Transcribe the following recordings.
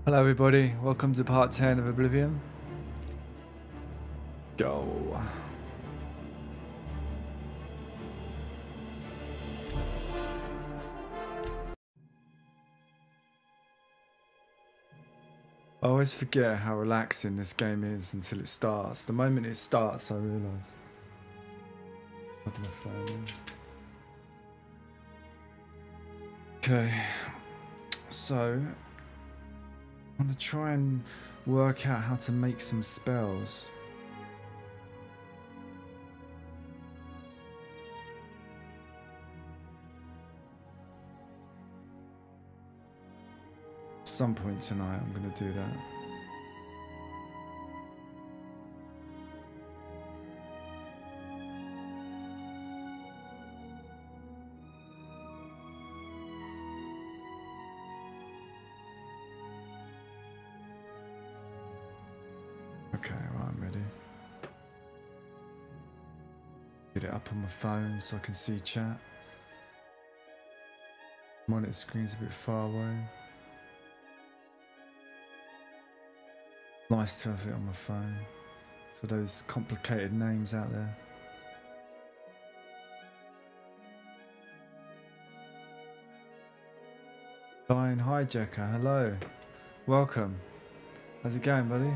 Hello everybody, welcome to part 10 of Oblivion. Go. I always forget how relaxing this game is until it starts. The moment it starts I realise. Put my phone in. Okay, so I'm going to try and work out how to make some spells. At some point tonight I'm going to do that. Okay, right, I'm ready. Get it up on my phone so I can see chat. Monitor screen's a bit far away. Nice to have it on my phone for those complicated names out there. Fine Hijacker, hello. Welcome. How's it going, buddy?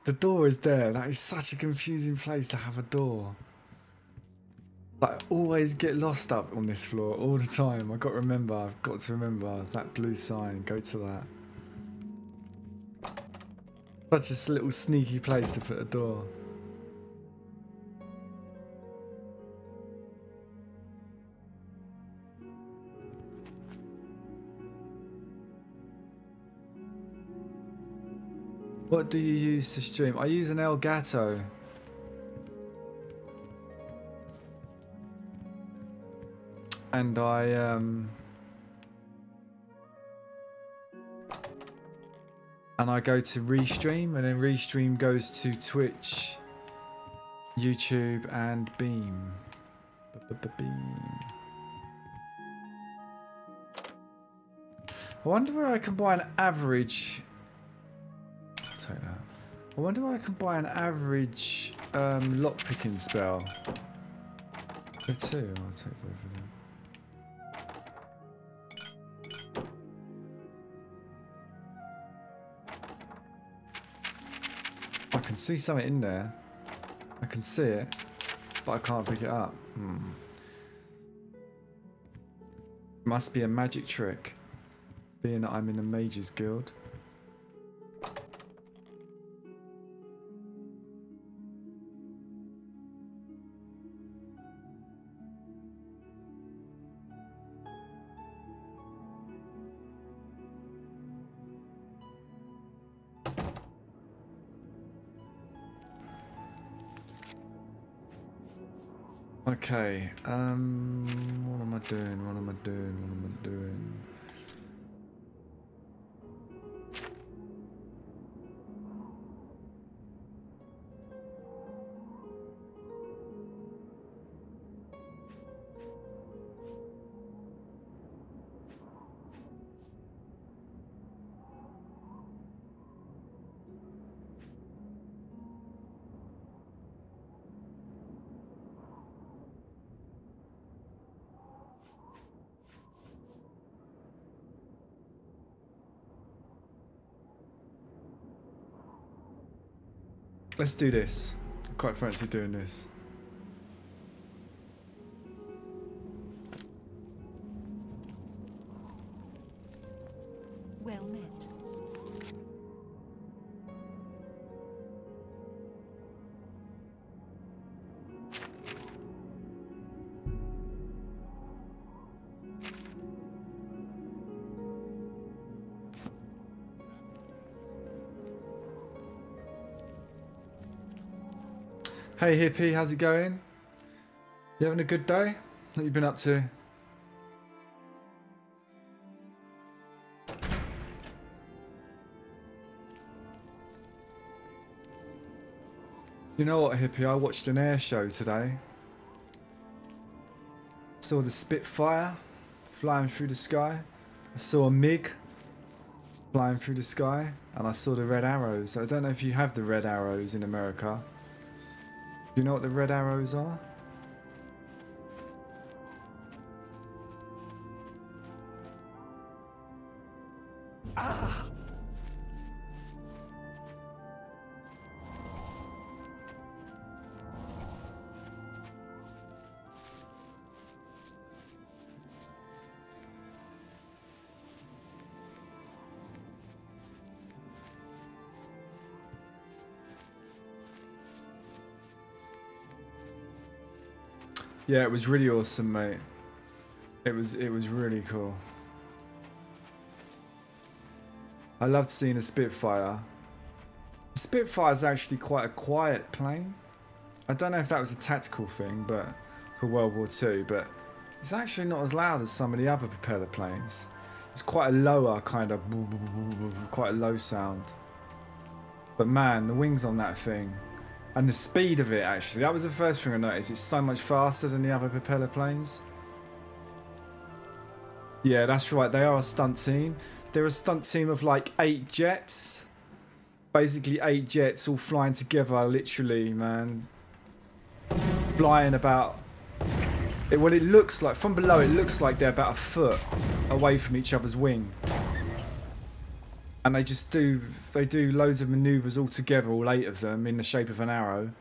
The door is there. That is such a confusing place to have a door. I always get lost up on this floor all the time. I've got to remember that blue sign. Go to that. Such a little sneaky place to put a door. What do you use to stream? I use an Elgato. And I go to Restream, and then Restream goes to Twitch, YouTube, and Beam. Beam. I wonder where I can buy an average. Take that. I wonder where I can buy an average lockpicking spell. There two. I'll take both of them. I can see something in there. I can see it, but I can't pick it up. Must be a magic trick, being that I'm in a mages guild. Okay, what am I doing? Let's do this. I quite fancy doing this. Well met. Hey hippie, how's it going? You having a good day? What you been up to? You know what, hippie? I watched an air show today. Saw the Spitfire flying through the sky. I saw a MiG flying through the sky, and I saw the red arrows. I don't know if you have the red arrows in America. Do you know what the red arrows are? Ah! Yeah, it was really awesome, mate. It was really cool. I loved seeing a Spitfire. The Spitfire is actually quite a quiet plane. I don't know if that was a tactical thing, but for World War II, but it's actually not as loud as some of the other propeller planes. It's quite a lower kind of, quite a low sound. But man, the wings on that thing. And the speed of it, actually, that was the first thing I noticed. It's so much faster than the other propeller planes. Yeah, that's right. They are a stunt team. They're a stunt team of like 8 jets. Basically 8 jets all flying together, literally, man. Flying about... Well, it looks like, from below, it looks like they're about a foot away from each other's wing. And they just do loads of maneuvers all together, all 8 of them, in the shape of an arrow.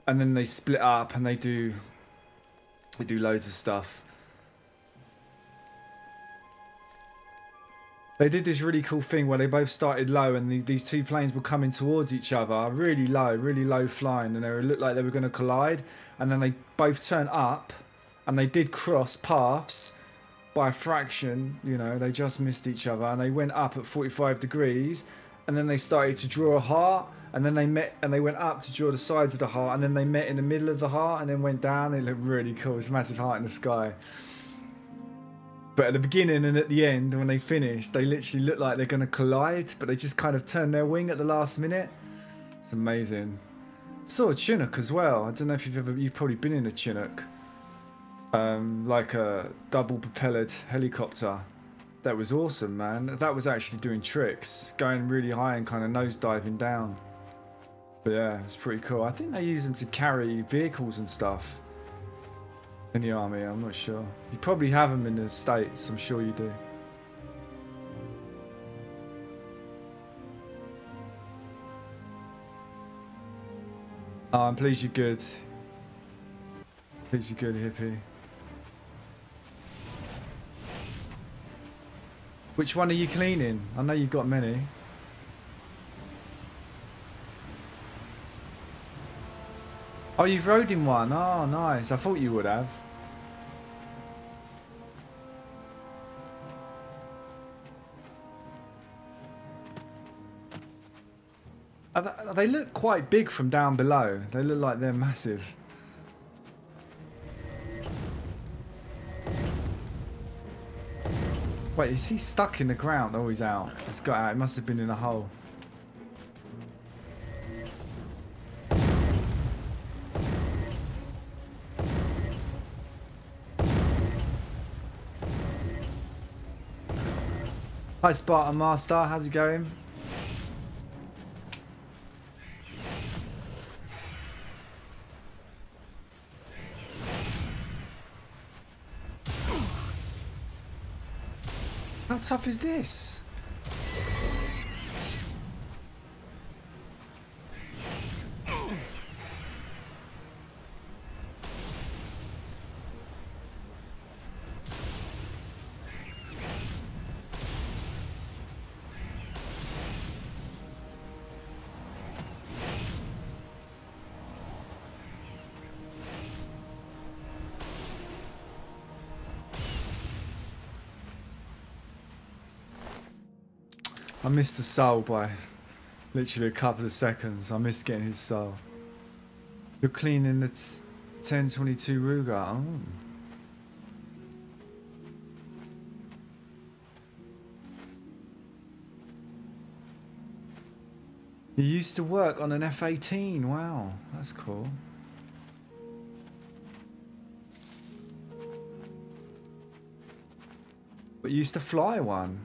And then they split up and they do loads of stuff. They did this really cool thing where they both started low and these 2 planes were coming towards each other, really low flying, and they looked like they were going to collide. And then they both turned up and they did cross paths. By a fraction, you know, they just missed each other, and they went up at 45 degrees, and then they started to draw a heart, and then they met, and they went up to draw the sides of the heart, and then they met in the middle of the heart, and then went down. It looked really cool. It's a massive heart in the sky. But at the beginning and at the end, when they finished, they literally looked like they're going to collide, but they just kind of turned their wing at the last minute. It's amazing. Saw a Chinook as well. I don't know if you've probably been in a Chinook. Like a double propellered helicopter. That was awesome, man. That was actually doing tricks, going really high and kind of nose diving down. But yeah, it's pretty cool. I think they use them to carry vehicles and stuff in the army. I'm not sure. You probably have them in the States. I'm sure you do. Oh, I'm pleased you're good. Pleased you're good, hippie. Which one are you cleaning? I know you've got many. Oh, you've rode in one. Oh, nice. I thought you would have. They look quite big from down below. They look like they're massive. Wait, is he stuck in the ground? Oh, he's out. He's got out. He must have been in a hole. Hi, Spartan Master. How's it going? How tough is this? I missed the soul by literally a couple of seconds. I missed getting his soul. You're cleaning the 1022 Ruger. Oh. You used to work on an F-18. Wow, that's cool. But you used to fly one.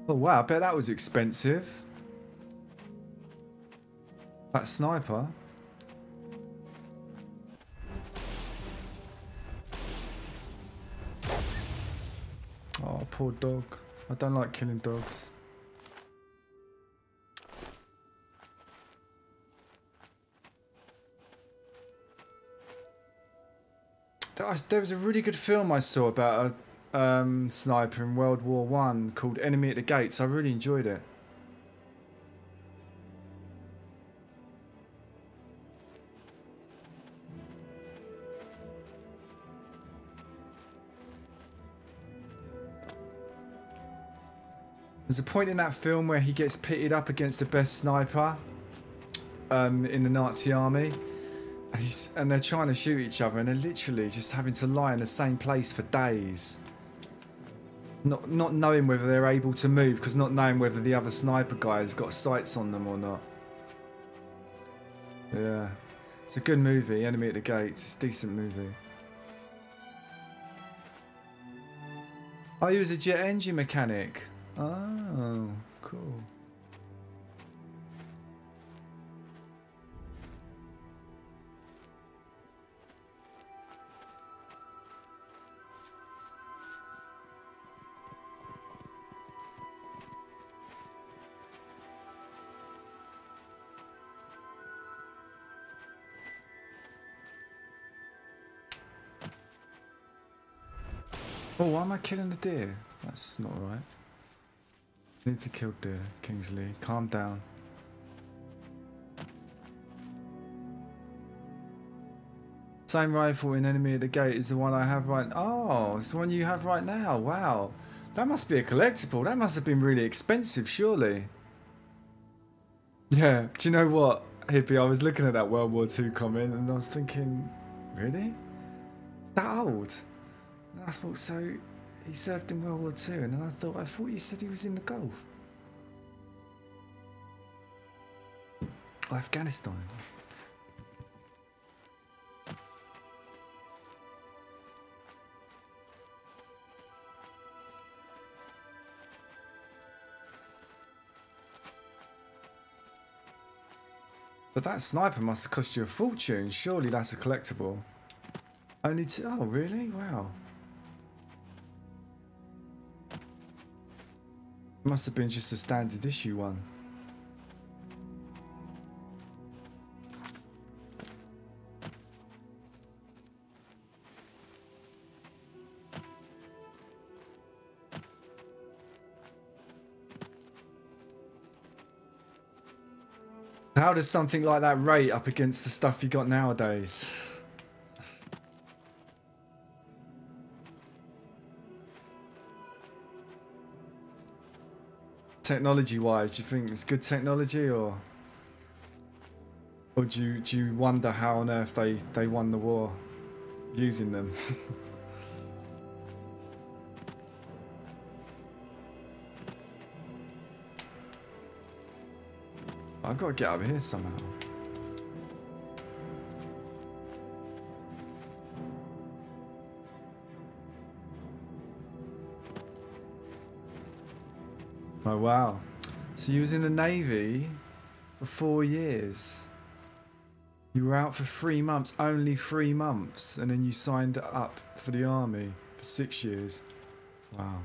Oh wow, I bet that was expensive. That sniper. Oh, poor dog. I don't like killing dogs. There was a really good film I saw about a sniper in World War One called Enemy at the Gates. I really enjoyed it. There's a point in that film where he gets pitted up against the best sniper in the Nazi army, and they're trying to shoot each other, and they're literally just having to lie in the same place for days, not knowing whether they're able to move, because not knowing whether the other sniper guy has got sights on them or not. Yeah, it's a good movie. Enemy at the Gates. It's a decent movie. Oh, he was a jet engine mechanic. Oh, cool. Oh, why am I killing the deer? That's not right. Need to kill deer, Kingsley. Calm down. Same rifle in Enemy at the Gate is the one I have right... Oh, it's the one you have right now. Wow. That must be a collectible. That must have been really expensive, surely. Yeah, do you know what, Hippie? I was looking at that World War II comment and I was thinking, really? Is that old? And I thought, so he served in World War II, and then I thought you said he was in the Gulf. Oh, Afghanistan. But that sniper must have cost you a fortune. Surely that's a collectible. Only two. Oh, really? Wow. Must have been just a standard issue one. How does something like that rate up against the stuff you got nowadays? Technology-wise, do you think it's good technology, or do you wonder how on earth they won the war using them? I've got to get over here somehow. Oh wow. So you was in the Navy for 4 years. You were out for 3 months, only 3 months, and then you signed up for the army for 6 years. Wow.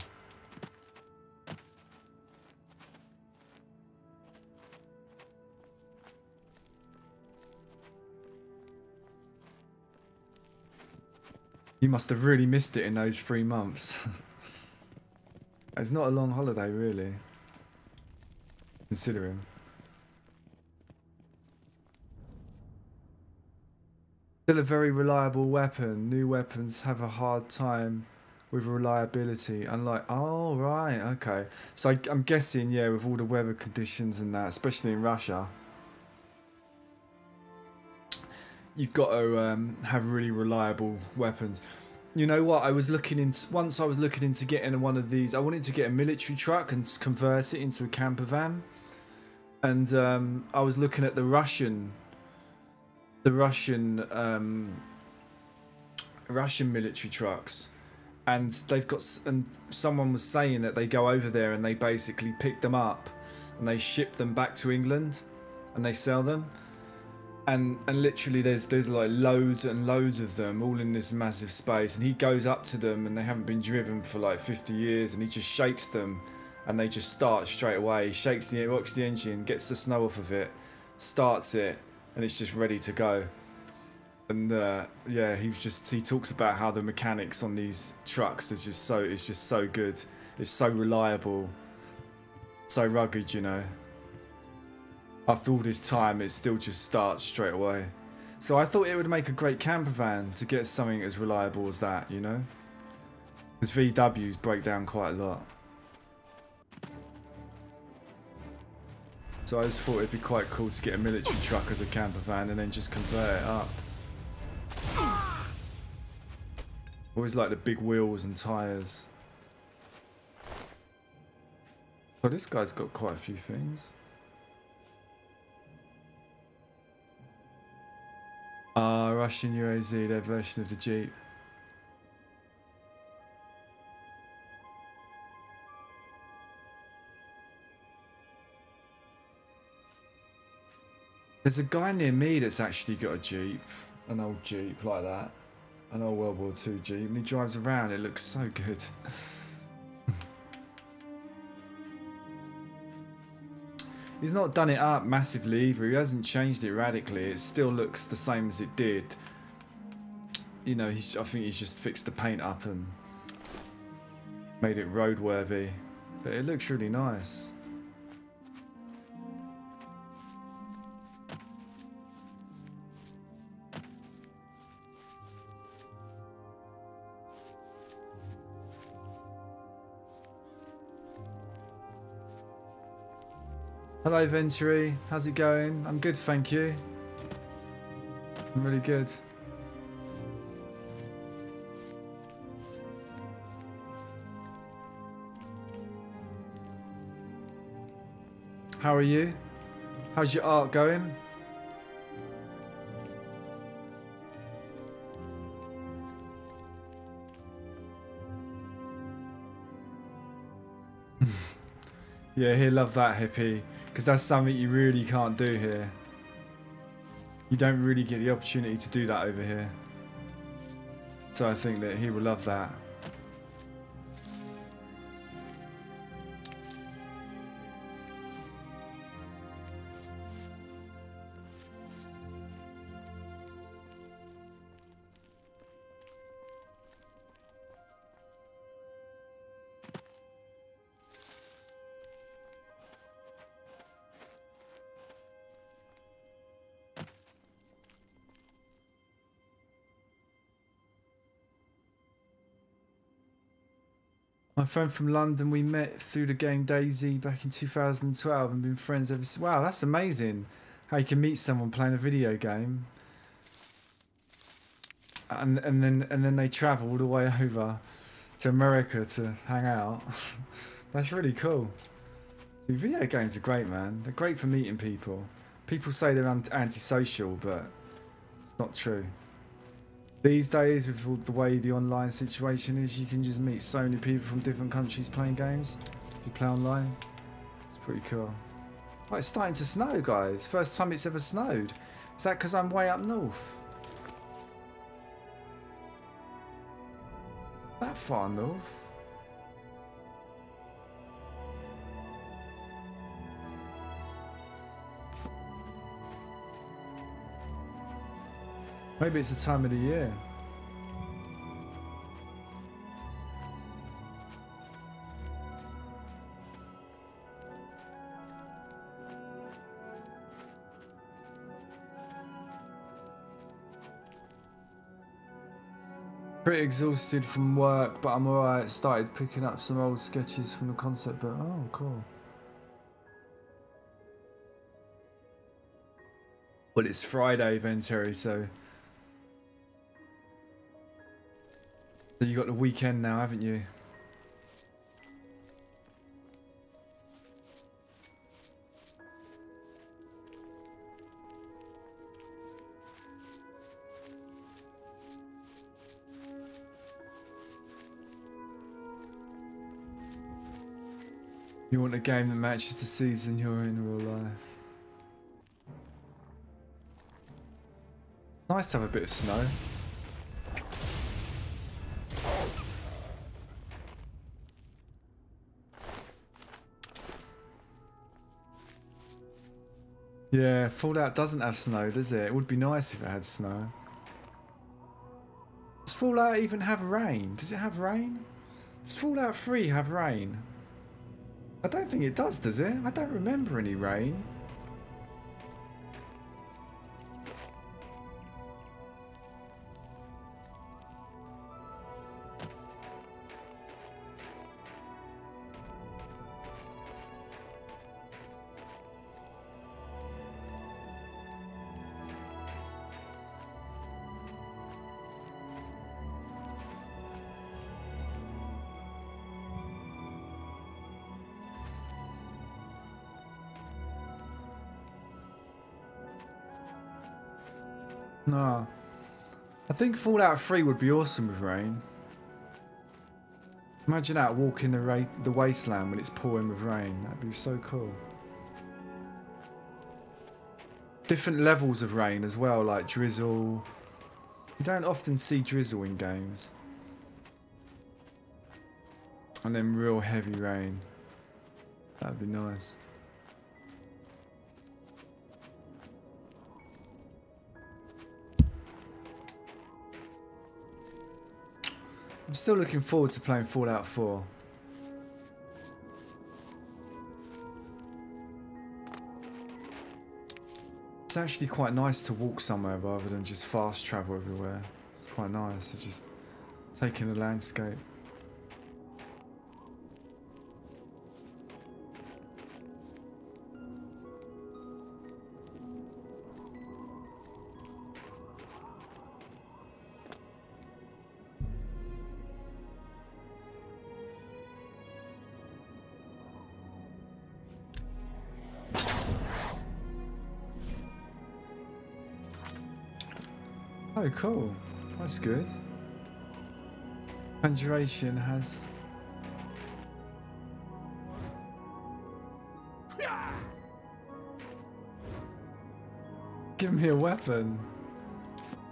You must have really missed it in those 3 months. It's not a long holiday, really. considering. Still a very reliable weapon. New weapons have a hard time with reliability. Unlike, oh right, okay. So I'm guessing, yeah, with all the weather conditions and that, especially in Russia, you've got to have really reliable weapons. You know what? I was looking into getting one of these. I wanted to get a military truck and convert it into a camper van. And I was looking at the Russian military trucks, and they've got. And someone was saying that they go over there and they basically pick them up, and they ship them back to England, and they sell them. And literally there's like loads and loads of them all in this massive space, and he goes up to them and they haven't been driven for like 50 years, and he just shakes them and they just start straight away. He rocks the engine, gets the snow off of it, starts it, and it's just ready to go. And yeah, he talks about how the mechanics on these trucks is just so good. It's so reliable, so rugged, you know. After all this time, it still just starts straight away. So I thought it would make a great camper van to get something as reliable as that, you know? Because VWs break down quite a lot. So I just thought it'd be quite cool to get a military truck as a camper van and then just convert it up. Always like the big wheels and tyres. Oh, this guy's got quite a few things. Russian UAZ, their version of the Jeep. There's a guy near me that's actually got a Jeep, an old Jeep like that, an old World War II Jeep, and he drives around. It looks so good. He's not done it up massively either. He hasn't changed it radically. It still looks the same as it did. You know, I think he's just fixed the paint up and made it roadworthy. But it looks really nice. Hello Venturi, how's it going? I'm good, thank you. I'm really good. How are you? How's your art going? Yeah, he'll love that, hippie, because that's something you really can't do here. You don't really get the opportunity to do that over here. So I think that he will love that. My friend from London, we met through the game Daisy back in 2012 and been friends ever since. Wow, that's amazing. How you can meet someone playing a video game and then they travel all the way over to America to hang out. That's really cool. See, video games are great, man. They're great for meeting people. People say they're antisocial, but it's not true. These days, with all the way the online situation is, you can just meet so many people from different countries playing games. If you play online, it's pretty cool. Oh, it's starting to snow, guys. First time it's ever snowed. Is that because I'm way up north? That far north? Maybe it's the time of the year. Pretty exhausted from work, but I'm alright. Started picking up some old sketches from the concept book. Oh, cool. Well, it's Friday then, Terry, so you got the weekend now, haven't you? You want a game that matches the season you're in real life. Nice to have a bit of snow. Yeah, Fallout doesn't have snow, does it? It would be nice if it had snow. Does Fallout even have rain? Does it have rain? Does Fallout 3 have rain? I don't think it does it? I don't remember any rain. No. I think Fallout 3 would be awesome with rain. Imagine that, walking the wasteland when it's pouring with rain. That'd be so cool. Different levels of rain as well, like drizzle. You don't often see drizzle in games. And then real heavy rain. That'd be nice. I'm still looking forward to playing Fallout 4. It's actually quite nice to walk somewhere rather than just fast travel everywhere. It's quite nice to just take in the landscape. Oh, cool. That's good. Conjuration has... Give me a weapon.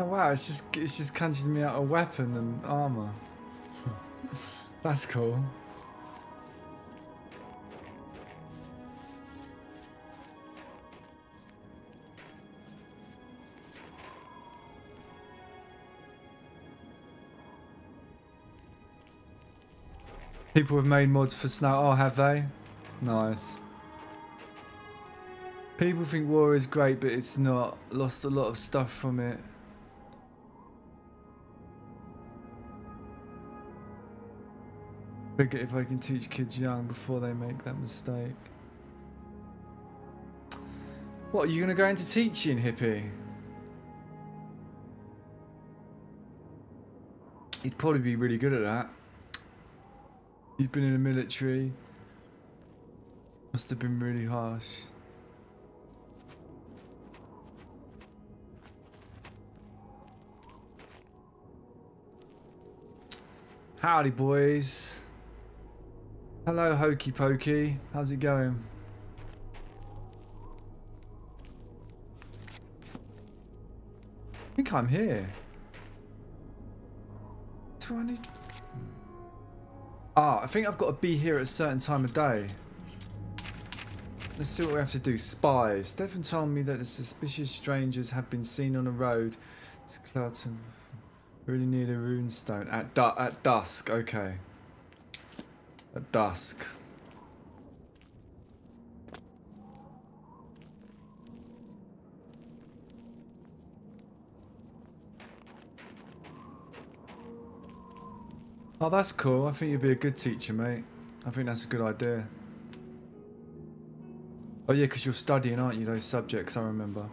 Oh wow, it's just conjured me out a weapon and armor. That's cool. People have made mods for snow. Oh, have they? Nice. People think war is great, but it's not. Lost a lot of stuff from it. Figure if I can teach kids young before they make that mistake. What, are you going to go into teaching, hippie? You'd probably be really good at that. You've been in the military. Must have been really harsh. Howdy, boys. Hello, Hokey Pokey. How's it going? I think I'm here. Do I need... Ah, I think I've got to be here at a certain time of day. Let's see what we have to do. Spies. Stefan told me that the suspicious strangers have been seen on the road to Clarton. Really near the runestone. At dusk. Okay. At dusk. Oh, that's cool. I think you'd be a good teacher, mate. I think that's a good idea. Oh yeah, because you're studying, aren't you, those subjects, I remember.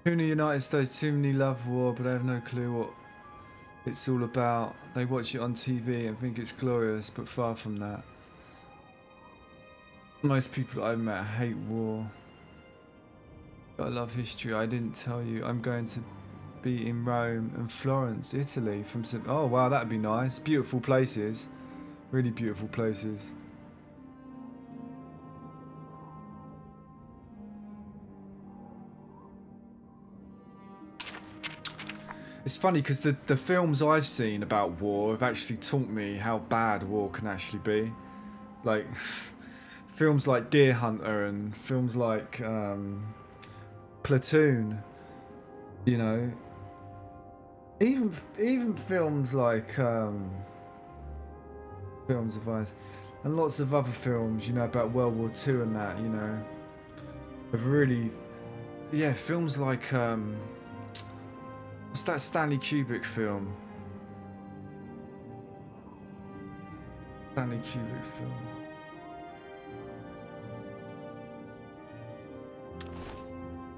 Who in the United States too many love war, but they have no clue what it's all about. They watch it on TV and think it's glorious, but far from that. Most people I met hate war. But I love history. I didn't tell you. I'm going to be in Rome and Florence, Italy. From oh wow, that'd be nice. Beautiful places, really beautiful places. It's funny because the films I've seen about war have actually taught me how bad war can actually be. Like films like Deer Hunter and films like Platoon, you know. Even films like Films of Ice and lots of other films, you know, about World War II and that, you know, have really, yeah, films like what's that Stanley Kubrick film? Stanley Kubrick film.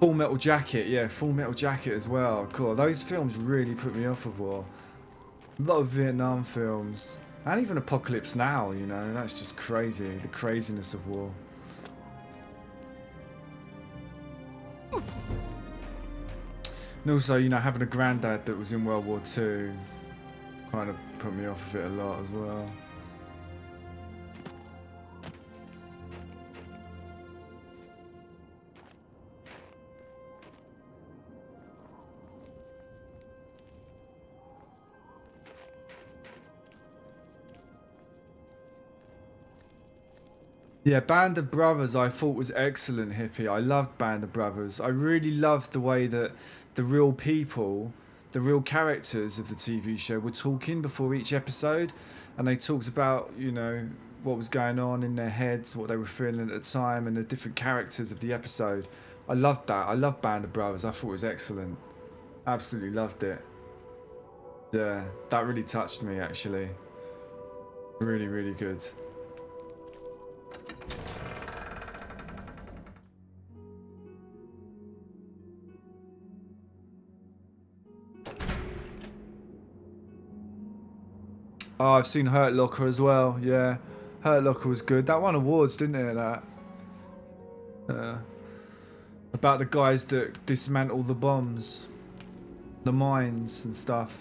Full Metal Jacket, yeah, Full Metal Jacket as well. Cool. Those films really put me off of war. A lot of Vietnam films. And even Apocalypse Now, you know, that's just crazy. The craziness of war. And also, you know, having a granddad that was in World War II kind of put me off of it a lot as well. Yeah, Band of Brothers I thought was excellent, Hippie. I loved Band of Brothers. I really loved the way that the real people, the real characters of the TV show were talking before each episode. And they talked about, you know, what was going on in their heads, what they were feeling at the time, and the different characters of the episode. I loved that. I loved Band of Brothers. I thought it was excellent. Absolutely loved it. Yeah, that really touched me, actually. Really, really good. Oh, I've seen Hurt Locker as well. Yeah, Hurt Locker was good. That won awards, didn't it? That about the guys that dismantle the bombs, the mines and stuff.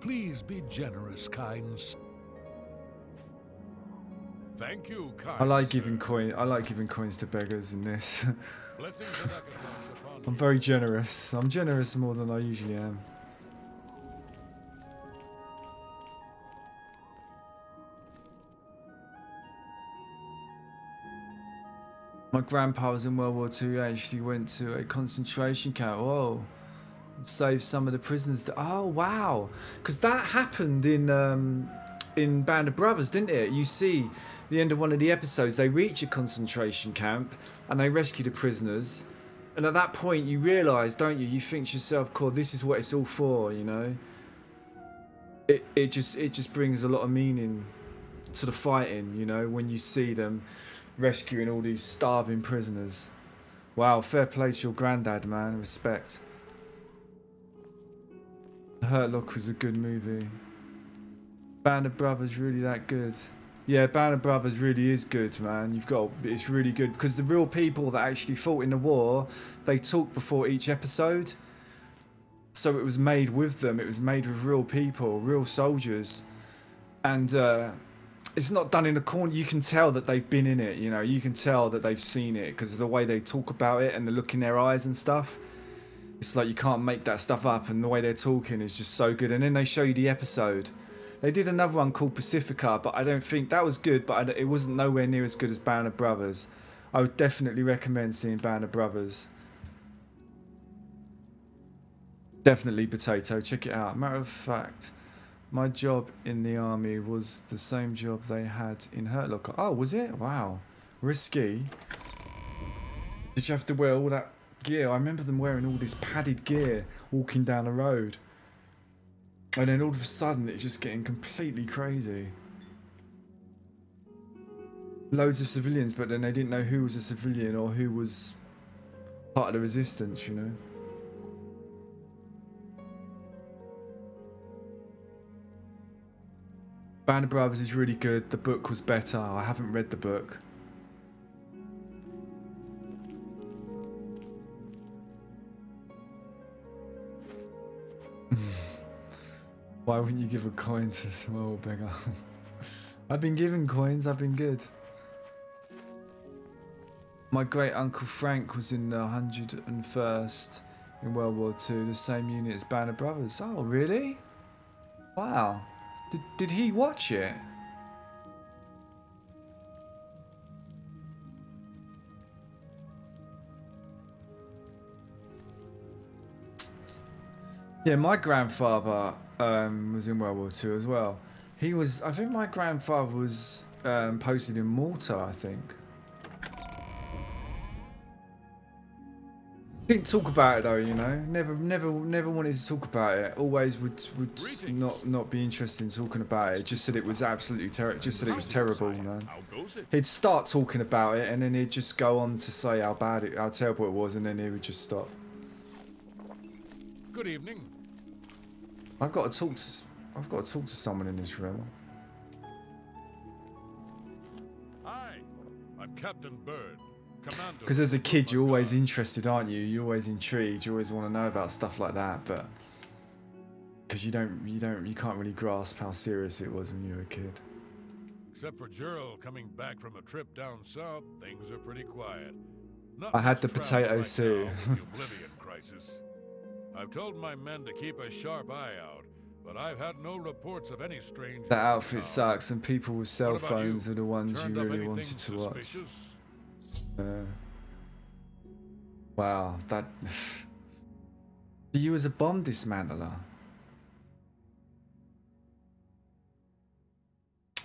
Please be generous, kinds. Thank you, kind. I like giving coins to beggars in this. I'm very generous. I'm generous more than I usually am. My grandpa was in World War II. He actually went to a concentration camp. Whoa. And saved some of the prisoners. Oh, wow. Because that happened in Band of Brothers, didn't it? You see, the end of one of the episodes, they reach a concentration camp and they rescue the prisoners. And at that point, you realise, don't you? You think to yourself, "Cool, this is what it's all for," you know. It just brings a lot of meaning to the fighting, you know, when you see them rescuing all these starving prisoners. Wow, fair play to your granddad, man. Respect. Hurt Locker was a good movie. Band of Brothers really that good? Yeah, Band of Brothers really is good, man. It's really good because the real people that actually fought in the war, they talk before each episode. So it was made with them. It was made with real people, real soldiers, and it's not done in a corner. You can tell that they've been in it. You know, you can tell that they've seen it because of the way they talk about it and the look in their eyes and stuff. It's like you can't make that stuff up, and the way they're talking is just so good. And then they show you the episode. They did another one called Pacifica, but I don't think that was good. But it wasn't nowhere near as good as Band of Brothers. I would definitely recommend seeing Band of Brothers. Definitely Potato. Check it out. Matter of fact, my job in the army was the same job they had in Hurt Locker. Oh, was it? Wow. Risky. Did you have to wear all that gear? I remember them wearing all this padded gear walking down the road. And then all of a sudden it's just getting completely crazy. Loads of civilians, but then they didn't know who was a civilian or who was part of the resistance, you know. Band of Brothers is really good. The book was better. I haven't read the book. Why wouldn't you give a coin to some old beggar? I've been given coins. I've been good. My great uncle Frank was in the 101st in World War II, the same unit as Band of Brothers. Oh, really? Wow. Did he watch it? Yeah, my grandfather was in World War II as well. He was, I think my grandfather was posted in Malta, I think. Didn't talk about it though, you know. Never wanted to talk about it. Always would not be interested in talking about it. Just said it was absolutely terrible. Just said it was terrible, you know. He'd start talking about it, and then he'd just go on to say how terrible it was, and then he would just stop. Good evening. I've got to talk to someone in this room. Hi, I'm Captain Bird. Because as a kid, you're always interested, aren't you? You're always intrigued. You always want to know about stuff like that, but because you can't really grasp how serious it was when you were a kid. Except for Gerald coming back from a trip down south, things are pretty quiet. I had the potato soup. The Oblivion crisis. I've told my men to keep a sharp eye out, but I've had no reports of any strange. That outfit sucks, and people with cell phones are the ones you really wanted to watch. Wow, that. You was a bomb dismantler.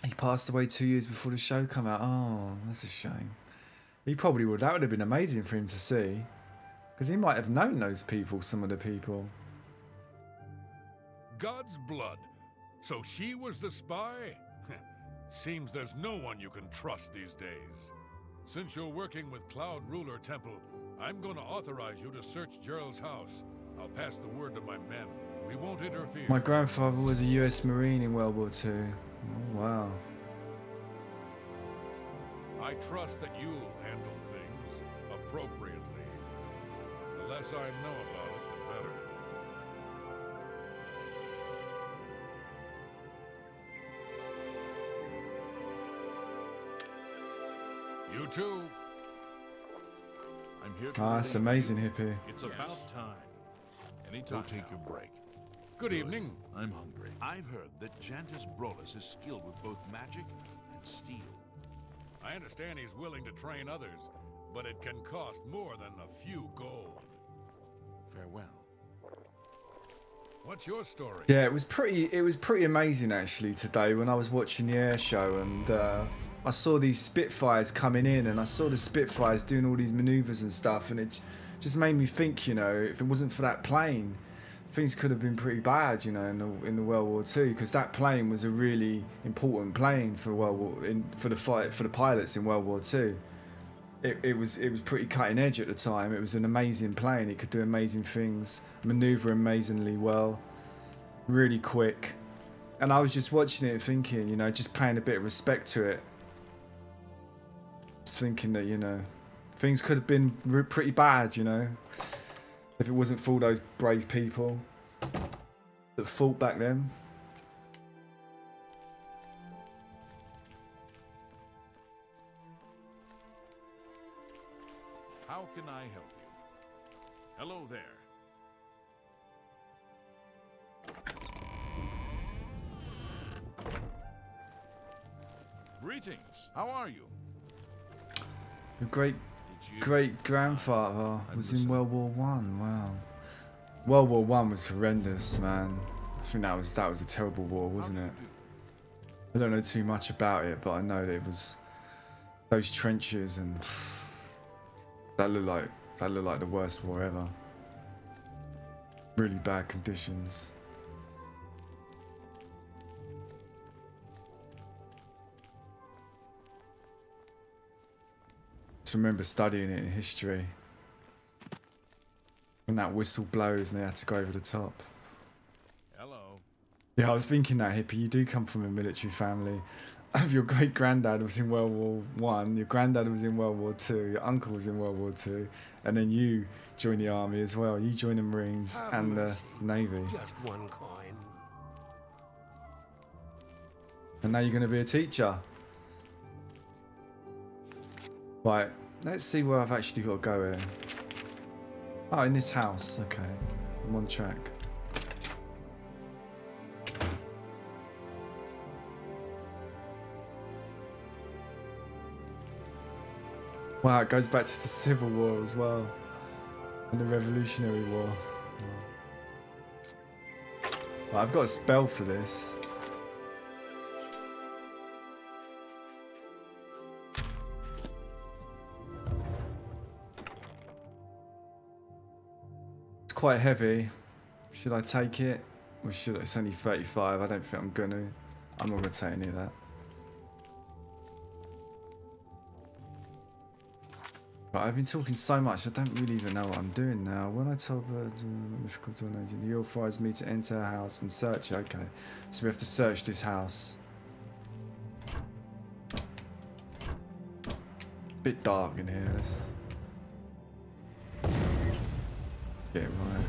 He passed away 2 years before the show came out. Oh, that's a shame. He probably would. That would have been amazing for him to see, because he might have known those people, some of the people. God's blood. So she was the spy? Seems there's no one you can trust these days. Since you're working with Cloud Ruler Temple, I'm going to authorize you to search Gerald's house. I'll pass the word to my men. We won't interfere. My grandfather was a US Marine in World War II. Oh, wow. I trust that you'll handle things appropriately. The less I know about it, the better. You too. I'm here to that's amazing, hippie. It's about time. Anytime. Go take your break. Good evening. I'm hungry. I've heard that Jantis Brolus is skilled with both magic and steel. I understand he's willing to train others, but it can cost more than a few gold. Farewell. What's your story? Yeah, it was pretty amazing actually today when I was watching the air show, and I saw these Spitfires coming in, and I saw the Spitfires doing all these maneuvers and stuff, and it just made me think, you know, if it wasn't for that plane, things could have been pretty bad, you know, in the World War II, because that plane was a really important plane for for the pilots in World War II. it was pretty cutting edge at the time. It was an amazing plane. It could do amazing things, maneuver amazingly well, really quick. And I was just watching it thinking, you know, just paying a bit of respect to it. Just thinking that, you know, things could have been pretty bad, you know, if it wasn't for all those brave people that fought back then. How can I help you? Hello there. Greetings. How are you? Your great grandfather was in World War One. Wow, World War One was horrendous, man. I think that was a terrible war, wasn't it? I don't know too much about it, but I know that it was those trenches, and that looked like the worst war ever. Really bad conditions. Just remember studying it in history. When that whistle blows and they had to go over the top. Hello. Yeah, I was thinking that, Hippie, you do come from a military family. Your great granddad was in World War One, your granddad was in World War Two, your uncle was in World War Two, and then you joined the army as well. You joined the Marines and the Navy. Just one coin. And now you're going to be a teacher. Right, let's see where I've actually got to go here. Oh, in this house. Okay, I'm on track. Wow, it goes back to the Civil War as well. And the Revolutionary War. Right, I've got a spell for this. It's quite heavy. Should I take it? Or should I? It's only 35. I don't think I'm gonna. I'm not gonna take any of that. But I've been talking so much, I don't really even know what I'm doing now. When I told her, you authorised me to enter a house and search it. Okay, so we have to search this house. Bit dark in here. Let's get it right.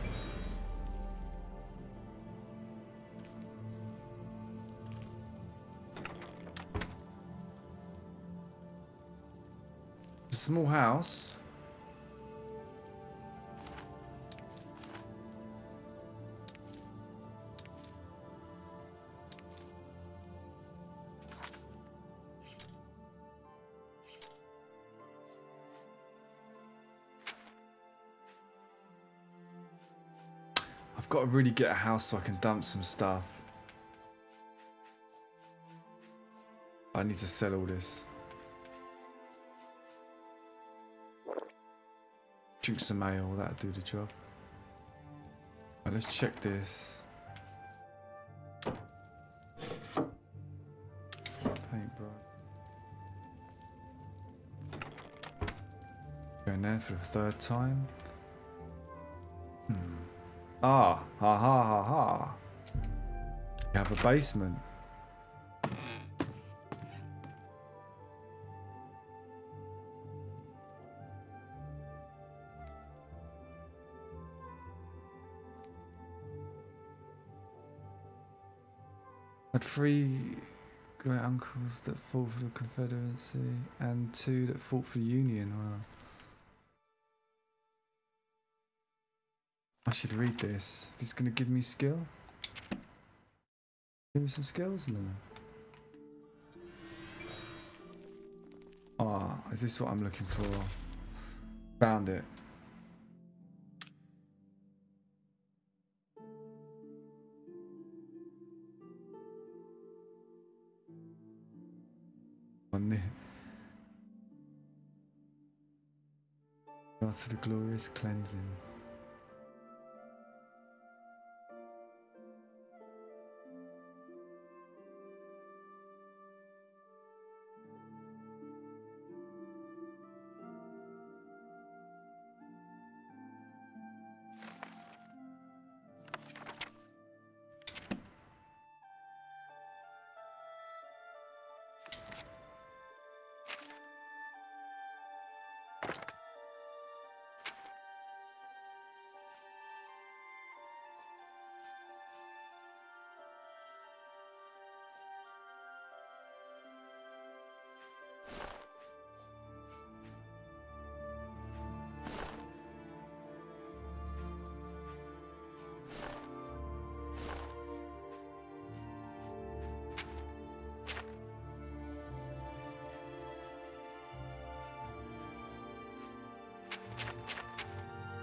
Small house. I've got to really get a house so I can dump some stuff. I need to sell all this. Drink some ale, that'll do the job. Right, let's check this. Paintbrush. Going there for the third time. Ah, ha ha ha ha. You have a basement. Had 3 great uncles that fought for the Confederacy and 2 that fought for the Union. Wow. I should read this. Is this going to give me skill? Give me some skills? No. Ah, is this what I'm looking for? Found it. On the to the glorious cleansing.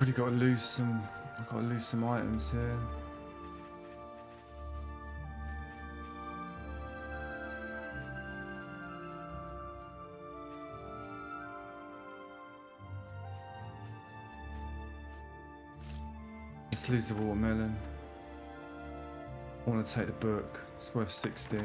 Really got to lose some. I've got to lose some items here. Let's lose the watermelon. I want to take the book. It's worth 60.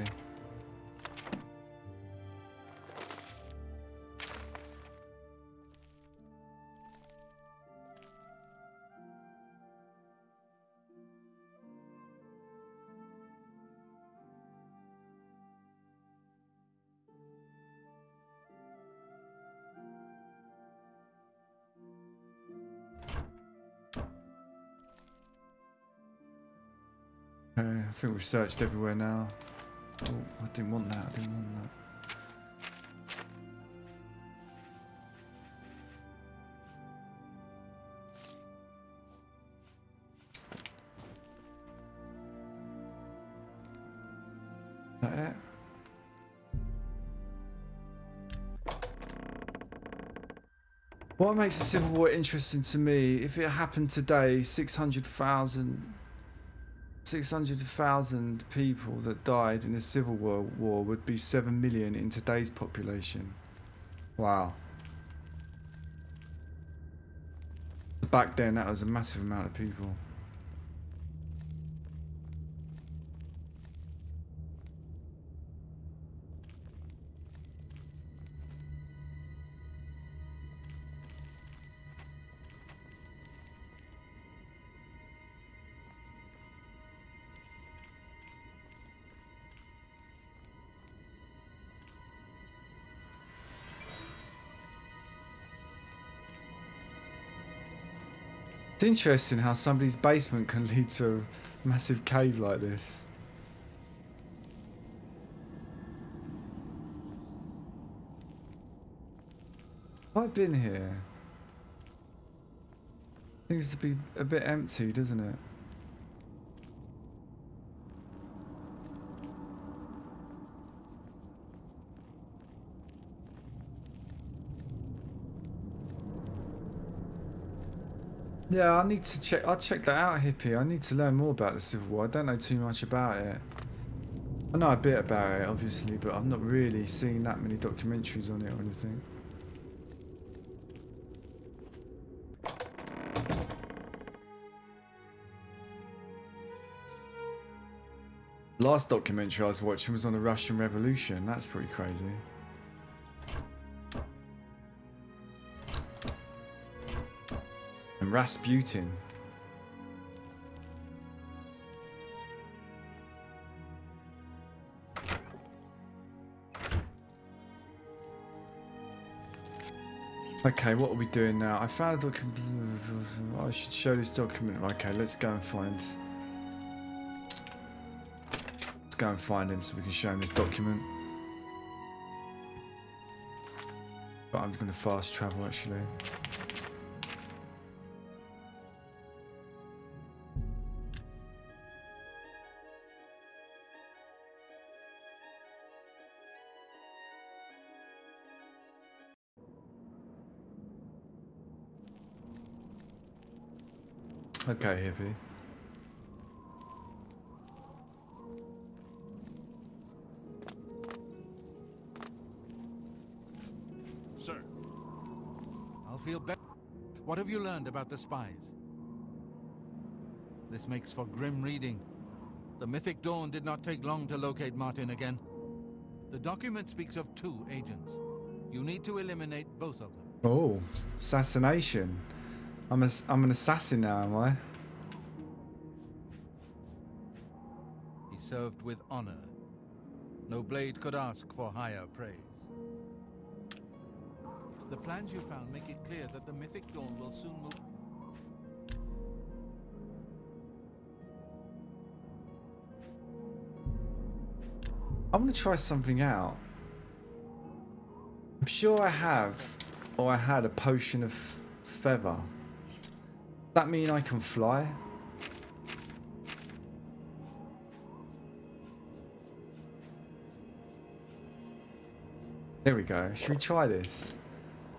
I think we've searched everywhere now. Oh, I didn't want that. I didn't want that. Is that it? What makes the Civil War interesting to me? If it happened today, 600,000 people that died in the Civil War would be 7 million in today's population. Wow. Back then, that was a massive amount of people. It's interesting how somebody's basement can lead to a massive cave like this. I've been here. Seems to be a bit empty, doesn't it? Yeah, I need to check. I'll check that out, Hippie. I need to learn more about the Civil War. I don't know too much about it. I know a bit about it, obviously, but I've not really seen that many documentaries on it or anything. Last documentary I was watching was on the Russian Revolution. That's pretty crazy. And Rasputin. Okay, what are we doing now? I found a document. I should show this document. Okay, let's go and find. Let's go and find him so we can show him this document. But I'm going to fast travel actually. Okay, Hippie. Sir. I'll feel better. What have you learned about the spies? This makes for grim reading. The Mythic Dawn did not take long to locate Martin again. The document speaks of 2 agents. You need to eliminate both of them. Oh, assassination. I'm an assassin now, am I? He served with honor. No blade could ask for higher praise. The plans you found make it clear that the Mythic Dawn will soon move. I'm gonna try something out. I'm sure I have, or I had a potion of feather. Does that mean I can fly? There we go. Should we try this?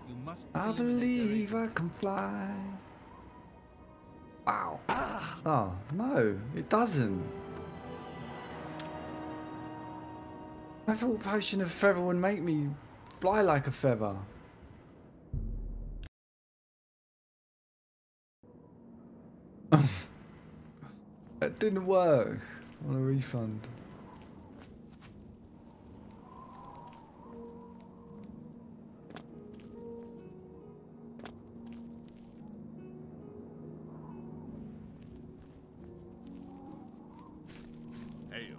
You must I eliminate their believe I can fly. Wow. Oh, no, it doesn't. I thought Potion of Feather would make me fly like a feather. That didn't work. I want a refund. Hail.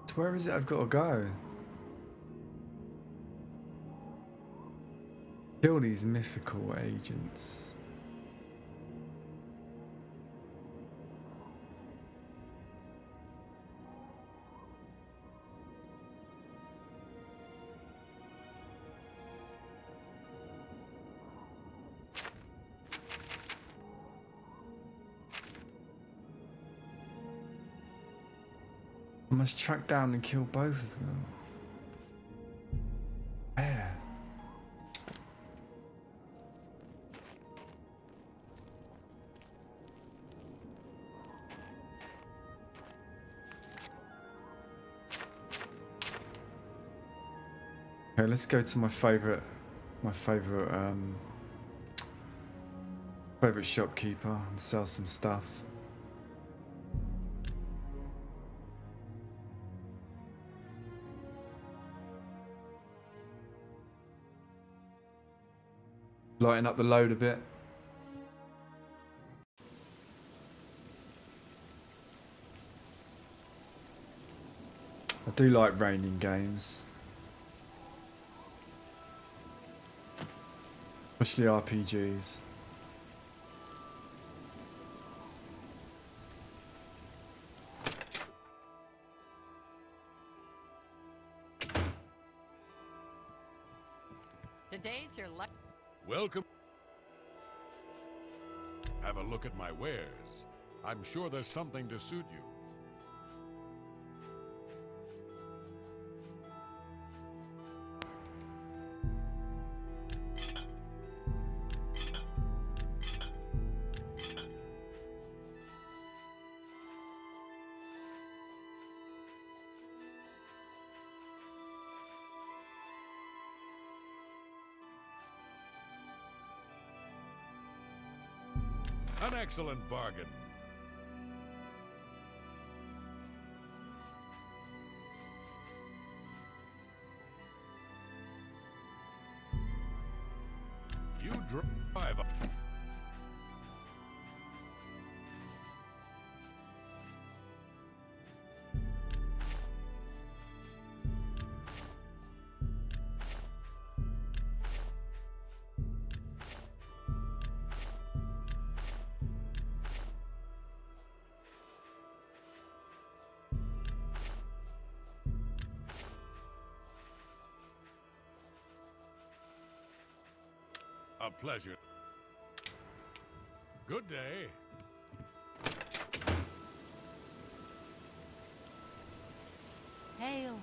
So where is it I've got to go? Kill these mythical agents. I must track down and kill both of them. Where? Okay, let's go to my favorite shopkeeper and sell some stuff. Lighten up the load a bit. I do like raining games. Especially RPGs. Today's your luck. Welcome. Have a look at my wares. I'm sure there's something to suit you. An excellent bargain. You drive. A pleasure. Good day. Hail.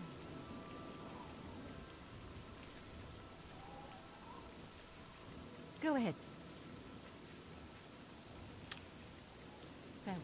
Go ahead. Farewell.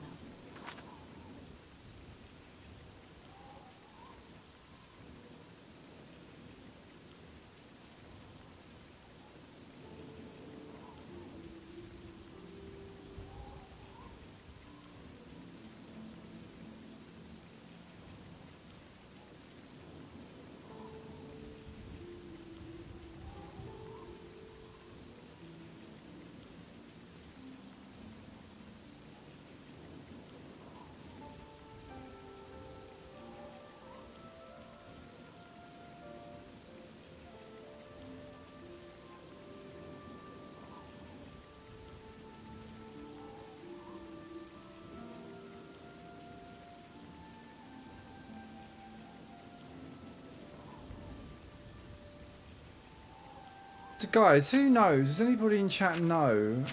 So guys, who knows? Does anybody in chat know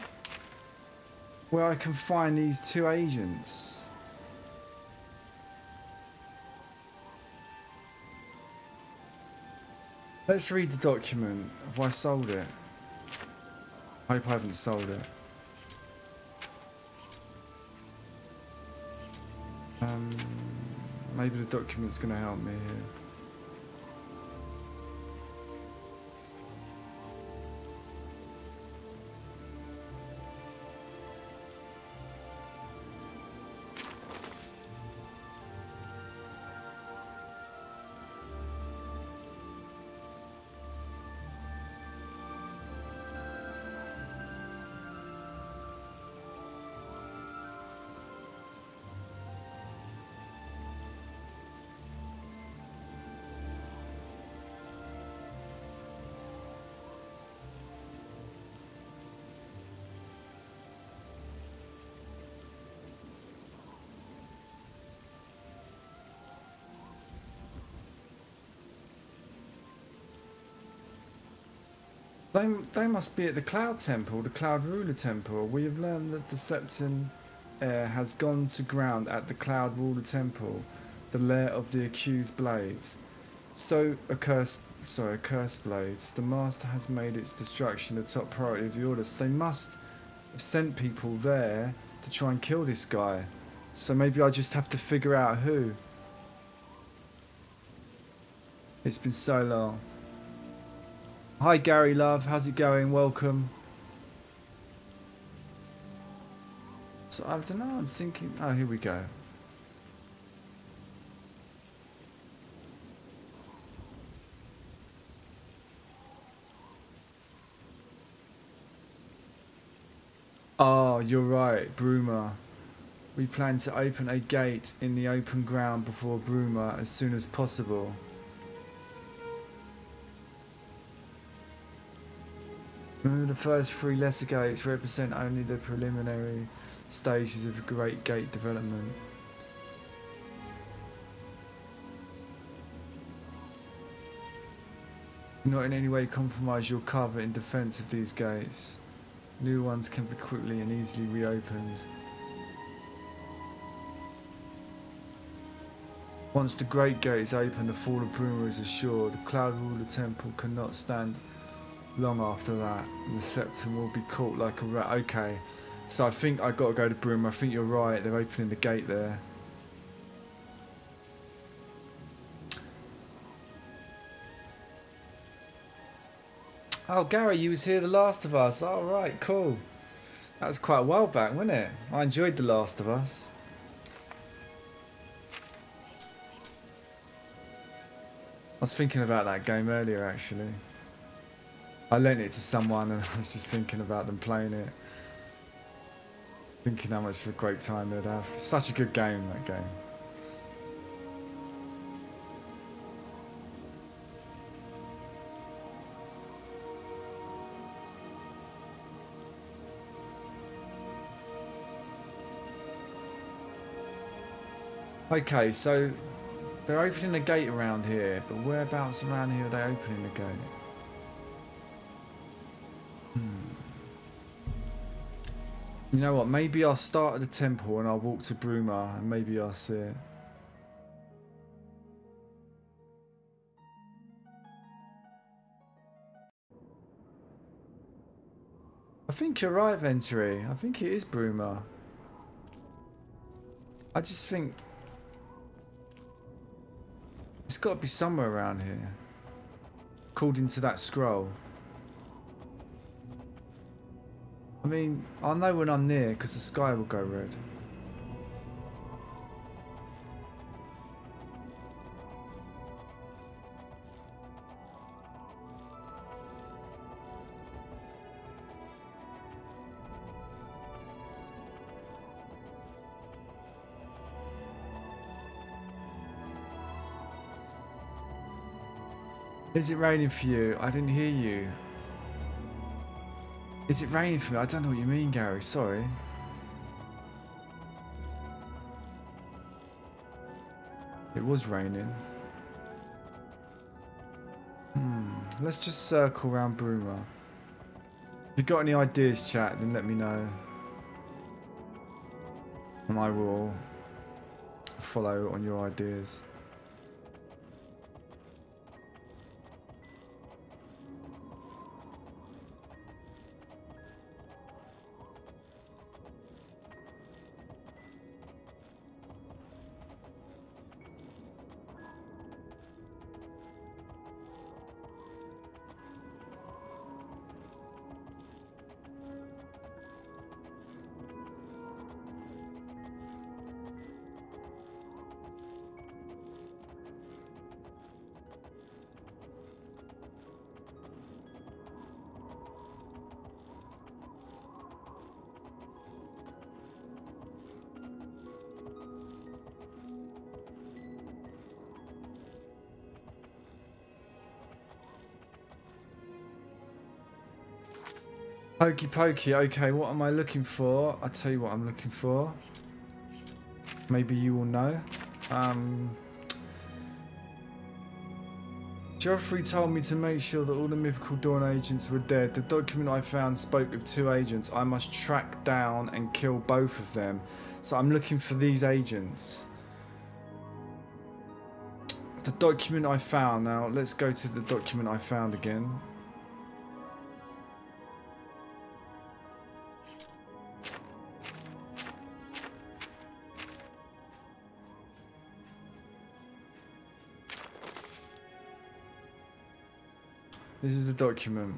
where I can find these 2 agents? Let's read the document. Have I sold it? I hope I haven't sold it. Maybe the document's going to help me here. They must be at the Cloud Temple, the Cloud Ruler Temple. We have learned that the Septon heir has gone to ground at the Cloud Ruler Temple, the lair of the accused blades. So, accursed blades. The Master has made its destruction a top priority of the Order. So they must have sent people there to try and kill this guy. So maybe I just have to figure out who. It's been so long. Hi Gary love, how's it going? Welcome. So I don't know, I'm thinking, oh here we go. Oh, you're right, Bruma. We plan to open a gate in the open ground before Bruma as soon as possible. Remember, the first 3 lesser gates represent only the preliminary stages of great gate development. Do not in any way compromise your cover in defense of these gates. New ones can be quickly and easily reopened. Once the Great Gate is open, the fall of Bruma is assured. The Cloud Ruler Temple cannot stand long after that. The Septon will be caught like a rat. Okay, so I think I got to go to Bruma. I think you're right. They're opening the gate there. Oh, Gary, you was here The Last of Us. All right, cool. That was quite a while back, wasn't it? I enjoyed The Last of Us. I was thinking about that game earlier, actually. I lent it to someone and I was just thinking about them playing it. Thinking how much of a great time they'd have. It's such a good game, that game. Okay, so they're opening a gate around here, but whereabouts around here are they opening the gate? You know what, maybe I'll start at the temple and I'll walk to Bruma and maybe I'll see it. I think you're right, Venturi. I think it is Bruma. I just think it's got to be somewhere around here, according to that scroll. I mean, I'll know when I'm near because the sky will go red. Is it raining for you? I didn't hear you. Is it raining for me? I don't know what you mean, Gary. Sorry. It was raining. Let's just circle around Bruma. If you've got any ideas, chat, then let me know. And I will follow on your ideas. Hokey pokey, okay, what am I looking for? I'll tell you what I'm looking for. Maybe you will know. Geoffrey told me to make sure that all the Mythical Dawn agents were dead. The document I found spoke of 2 agents. I must track down and kill both of them. So I'm looking for these agents. The document I found. Now let's go to the document I found again. This is the document.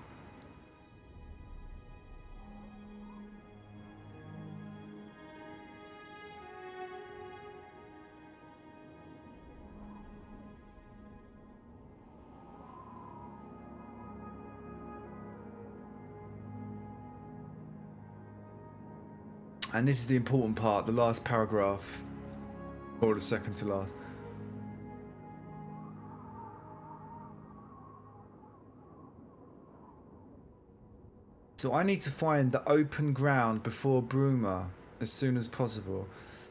And this is the important part, the last paragraph, or the second to last. So I need to find the open ground before Bruma as soon as possible.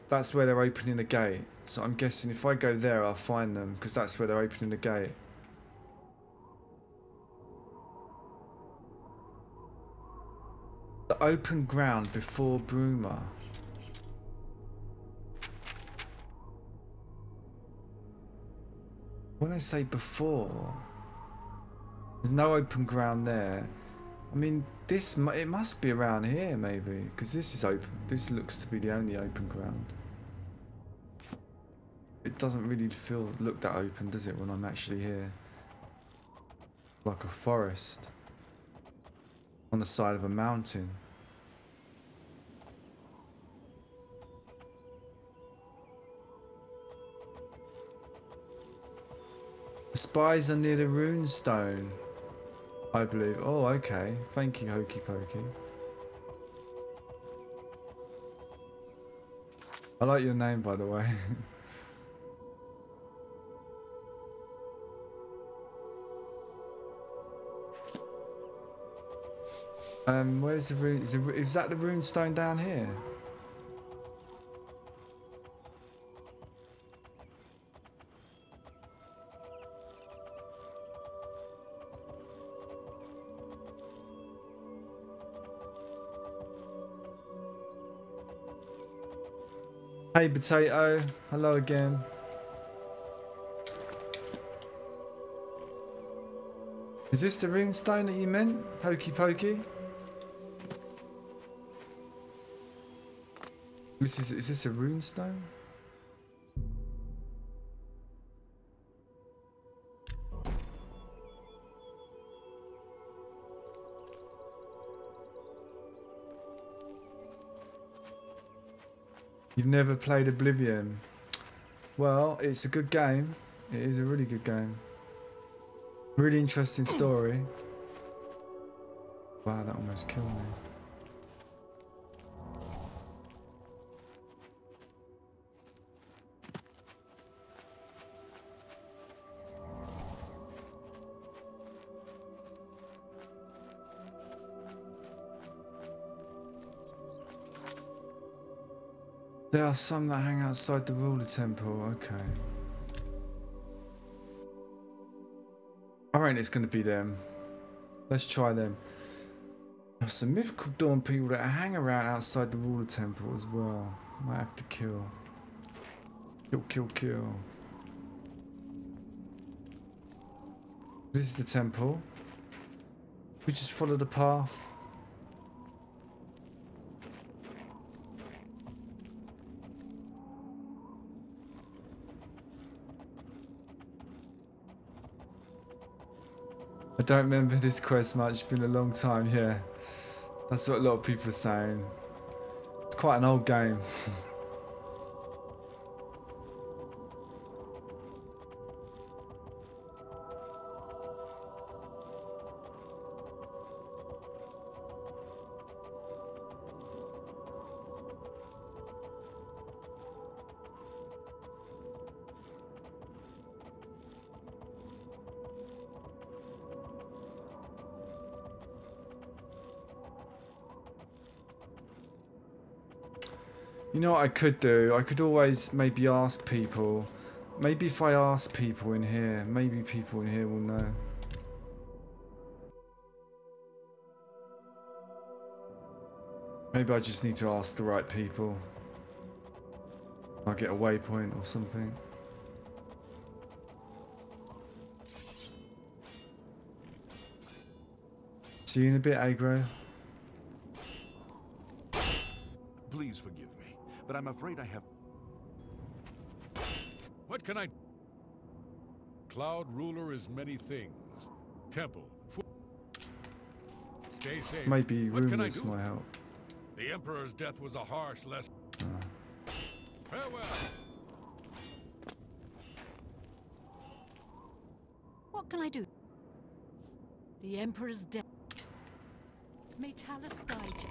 That's where they're opening a gate. So I'm guessing if I go there, I'll find them, because that's where they're opening the gate. The open ground before Bruma. When I say before, there's no open ground there. I mean, it must be around here maybe, because this is open. This looks to be the only open ground. It doesn't really look that open, does it, when I'm actually here? Like a forest on the side of a mountain. The spies are near the runestone, I believe. Oh, okay. Thank you, Hokey Pokey. I like your name, by the way. Where's the rune? Is that the runestone down here? Hey Potato, hello again. Is this the runestone that you meant, Hokey Pokey? Is this a runestone? You've never played Oblivion? Well, it's a good game. It is a really good game. Really interesting story. Wow, that almost killed me. There are some that hang outside the ruler temple, okay. I reckon it's going to be them. Let's try them. have some mythical dawn people that hang around outside the ruler temple as well. Might have to kill. Kill, kill, kill. This is the temple. We just follow the path. I don't remember this quest much, it's been a long time, yeah. That's what a lot of people are saying. It's quite an old game. You know what I could do? I could always maybe ask people. Maybe if I ask people in here, maybe people in here will know. Maybe I just need to ask the right people. I'll get a waypoint or something. See you in a bit, Agro. Please forgive me, but I'm afraid I have... What can I... Cloud Ruler is many things. Temple. Stay safe. Maybe What can I rumors do? might help. The Emperor's death was a harsh lesson. Farewell. What can I do? The Emperor's death. May Talus guide you.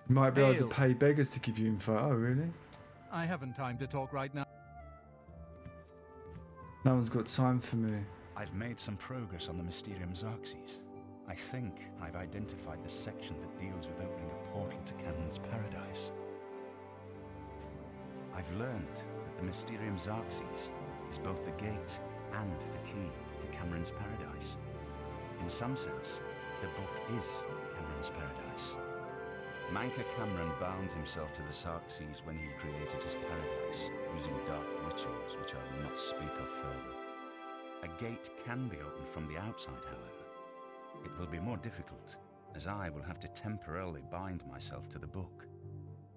You might be able to Hail. pay beggars to give you info. Oh, really? I haven't time to talk right now. No one's got time for me. I've made some progress on the Mysterium Xerxes. I think I've identified the section that deals with opening a portal to Cameron's Paradise. I've learned that the Mysterium Xerxes is both the gate and the key to Cameron's Paradise. In some sense, the book is Cameron's Paradise. Manka Cameron bound himself to the Xerxes when he created his paradise, using dark rituals which I will not speak of further. A gate can be opened from the outside, however. It will be more difficult, as I will have to temporarily bind myself to the book.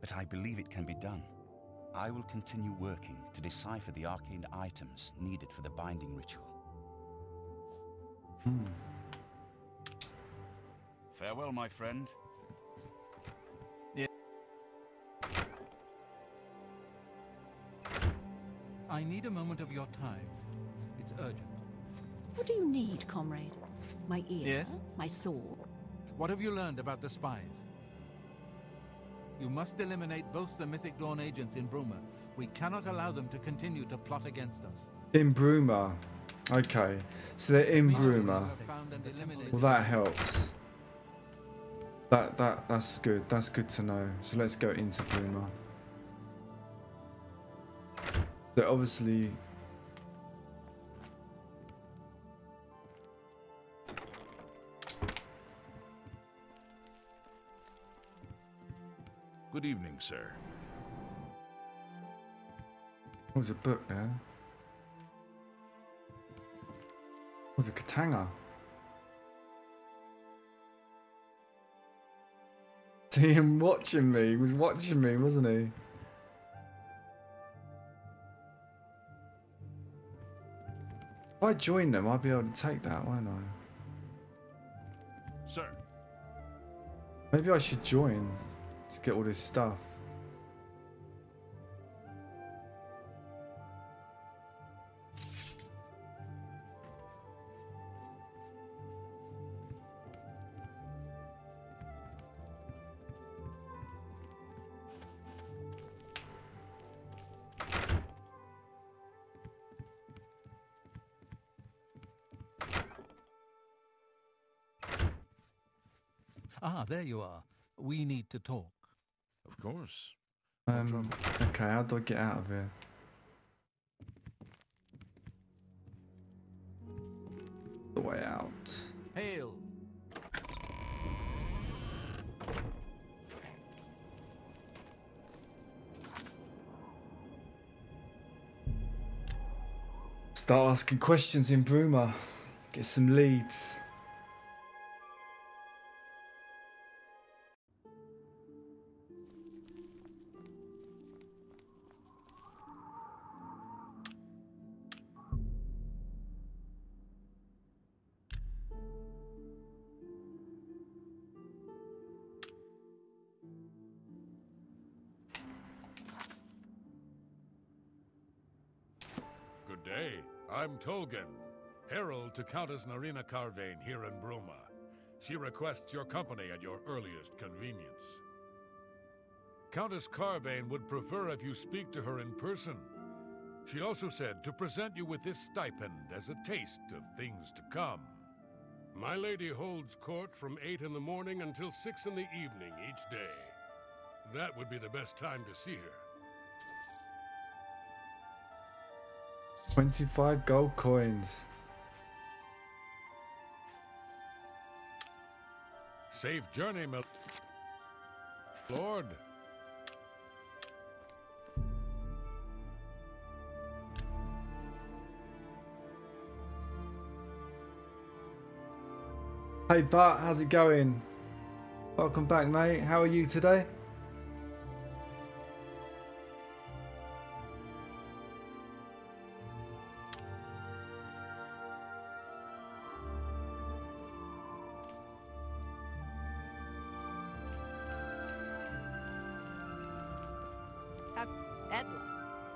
But I believe it can be done. I will continue working to decipher the arcane items needed for the binding ritual. Farewell, my friend. I need a moment of your time. It's urgent. What do you need, comrade? My ear? Yes? My sword? What have you learned about the spies? You must eliminate both the Mythic Dawn agents in Bruma. We cannot allow them to continue to plot against us. In Bruma. Okay. So they're in We Bruma. have found and eliminated- Well, that helps. That's good. That's good to know. So let's go into Bruma. So obviously... Good evening, sir. What was a book there? What was a katana? See him watching me. He was watching me, wasn't he? If I join them, I'll be able to take that, won't I? Sir, Maybe I should join to get all this stuff. Ah, there you are. We need to talk. of course. No trouble. Okay, how do I get out of here? The way out. Hail! Start asking questions in Bruma. Get some leads. Good day. I'm Tolgan, herald to Countess Narina Carvane here in Bruma. She requests your company at your earliest convenience. Countess Carvane would prefer if you speak to her in person. She also said to present you with this stipend as a taste of things to come. My lady holds court from 8 in the morning until 6 in the evening each day. That would be the best time to see her. 25 gold coins. Safe journey, my lord. Hey Bart, how's it going? Welcome back, mate. How are you today?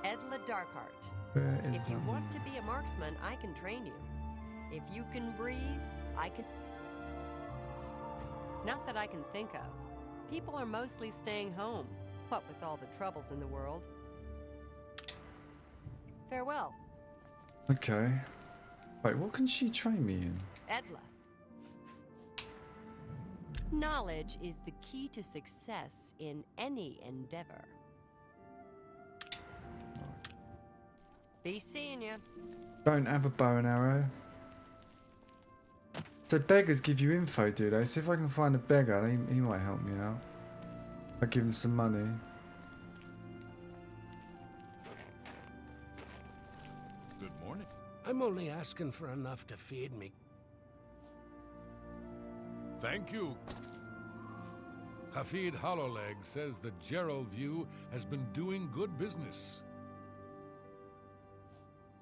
Edla Darkheart. Where is If you that want one? to be a marksman, I can train you. If you can breathe, I can... Not that I can think of. People are mostly staying home, what with all the troubles in the world. Farewell, Okay. Wait, what can she train me in? Edla. Knowledge is the key to success in any endeavor. Be seeing ya. Don't have a bow and arrow. So beggars give you info, do they? See if I can find a beggar, he might help me out. I give him some money. Good morning. I'm only asking for enough to feed me. Thank you. Hafid Hollowleg says the Gerald View has been doing good business.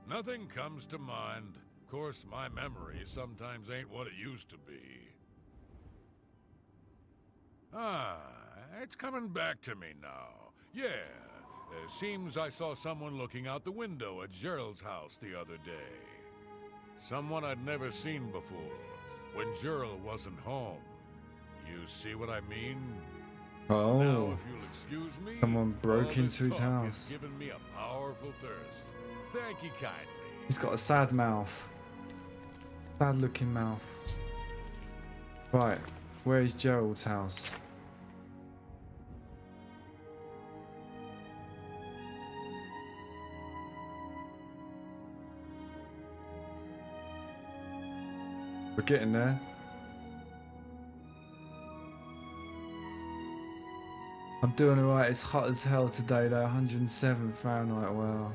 Nothing comes to mind. Of course, my memory sometimes ain't what it used to be. Ah, it's coming back to me now. Yeah, seems I saw someone looking out the window at Gerald's house the other day. Someone I'd never seen before, when Gerald wasn't home. You see what I mean? Oh, Now, if you'll excuse me, someone broke all this into his talk house. has given me a powerful thirst. Thank you kindly. He's got a sad mouth. Sad looking mouth. Right, where is Gerald's house? We're getting there. I'm doing alright, it's hot as hell today though, 107 Fahrenheit, wow.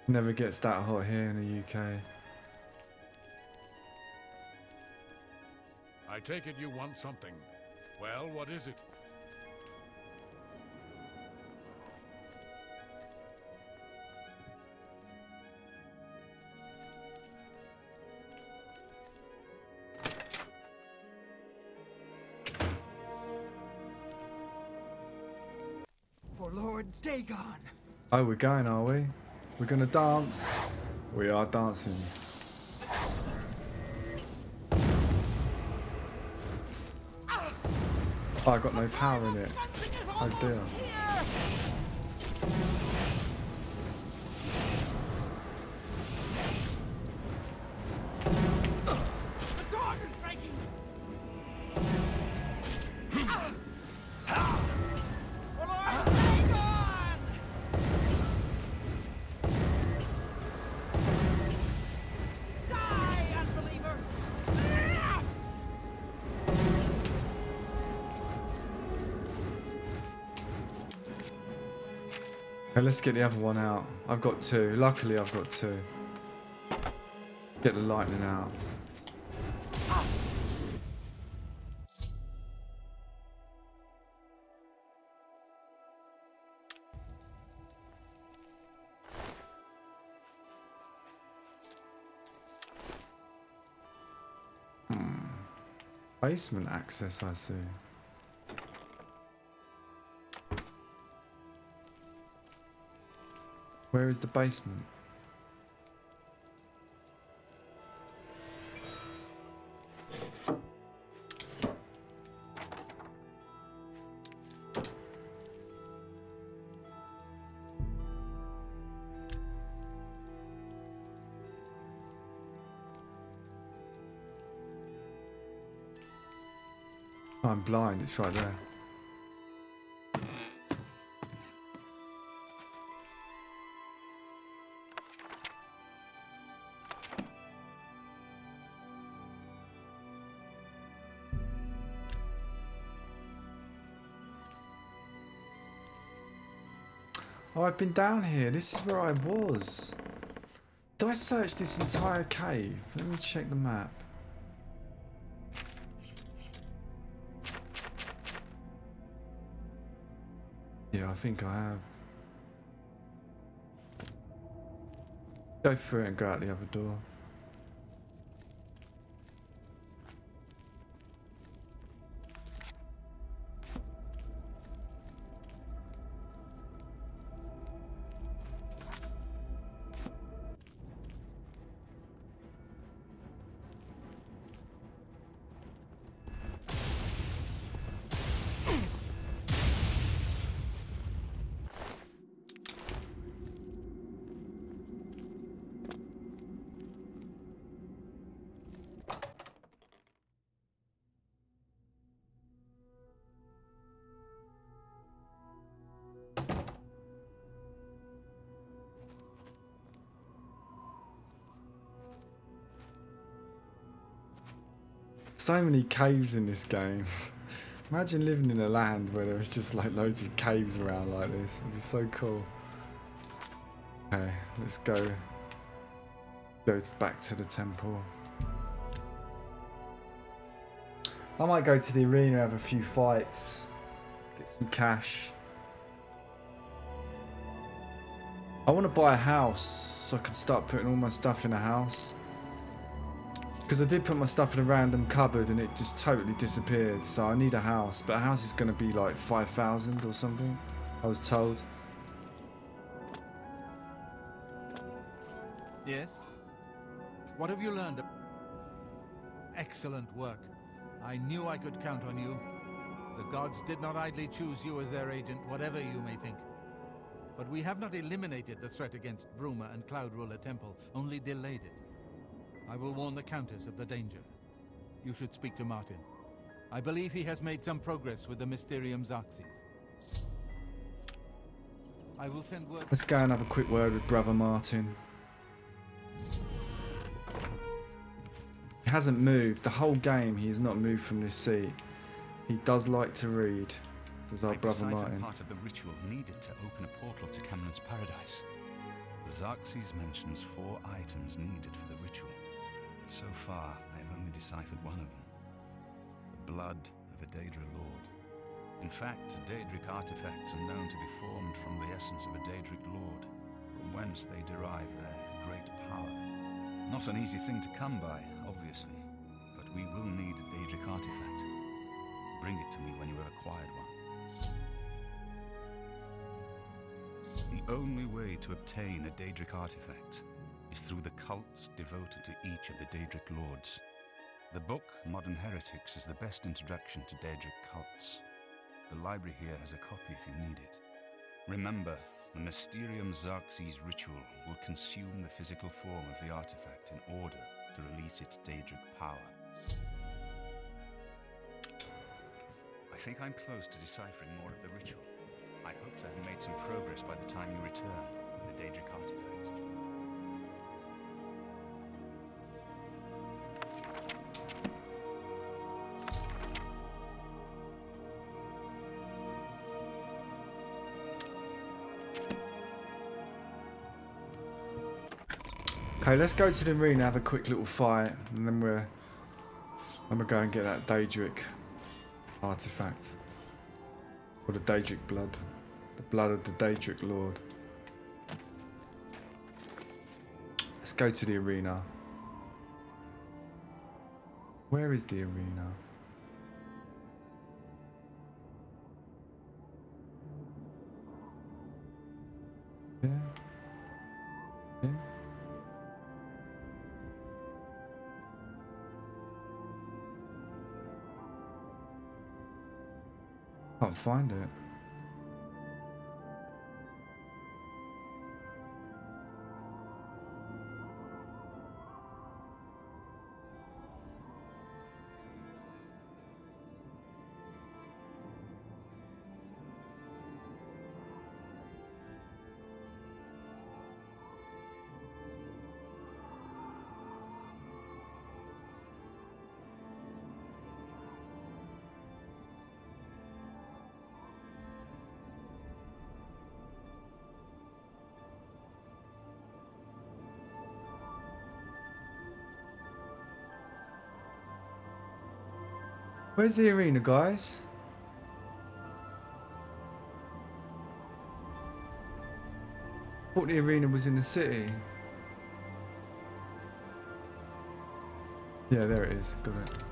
Never gets that hot here in the UK. I take it you want something. Well, what is it? For Lord Dagon. Oh, we're going, are we? We're gonna dance. We are dancing. Oh, I got no power in it. Oh dear. The dog is breaking. For Lord Dagon. Okay, let's get the other one out. I've got two. Luckily, I've got two. Get the lightning out. Basement access, I see. Where is the basement? I'm blind, it's right there. Oh, I've been down here. This is where I was. Did I search this entire cave? Let me check the map. Yeah, I think I have. Go through it and go out the other door. So many caves in this game. Imagine living in a land where there was just like loads of caves around like this. It'd be so cool. Okay, let's go back to the temple. I might go to the arena, have a few fights, get some cash. I want to buy a house so I can start putting all my stuff in a house. Because I did put my stuff in a random cupboard and it just totally disappeared. So I need a house. But a house is going to be like 5,000 or something, I was told. Yes? What have you learned? Excellent work. I knew I could count on you. The gods did not idly choose you as their agent, whatever you may think. But we have not eliminated the threat against Bruma and Cloud Ruler Temple, only delayed it. I will warn the Countess of the danger. You should speak to Martin. I believe he has made some progress with the Mysterium Xarxes. I will send word... Let's go and have a quick word with Brother Martin. He hasn't moved. The whole game he has not moved from this seat. He does like to read. Does our Brother Martin. Part of the ritual needed to open a portal to Cameron's paradise. The Xarxes mentions 4 items needed for the ritual. So far, I have only deciphered one of them. The blood of a Daedra Lord. In fact, Daedric artifacts are known to be formed from the essence of a Daedric Lord, from whence they derive their great power. Not an easy thing to come by, obviously, but we will need a Daedric artifact. Bring it to me when you have acquired one. The only way to obtain a Daedric artifact is through the cults devoted to each of the Daedric Lords. The book, Modern Heretics, is the best introduction to Daedric cults. The library here has a copy if you need it. Remember, the Mysterium Xarxes ritual will consume the physical form of the artifact in order to release its Daedric power. I think I'm close to deciphering more of the ritual. I hope to have made some progress by the time you return with the Daedric artifact. Okay, let's go to the arena, have a quick little fight, and then we'll go and get that Daedric artifact. Or the Daedric blood. The blood of the Daedric Lord. Let's go to the arena. Where is the arena? Yeah. Yeah. Can't find it. Where's the arena, guys? I thought the arena was in the city. Yeah, there it is. Got it.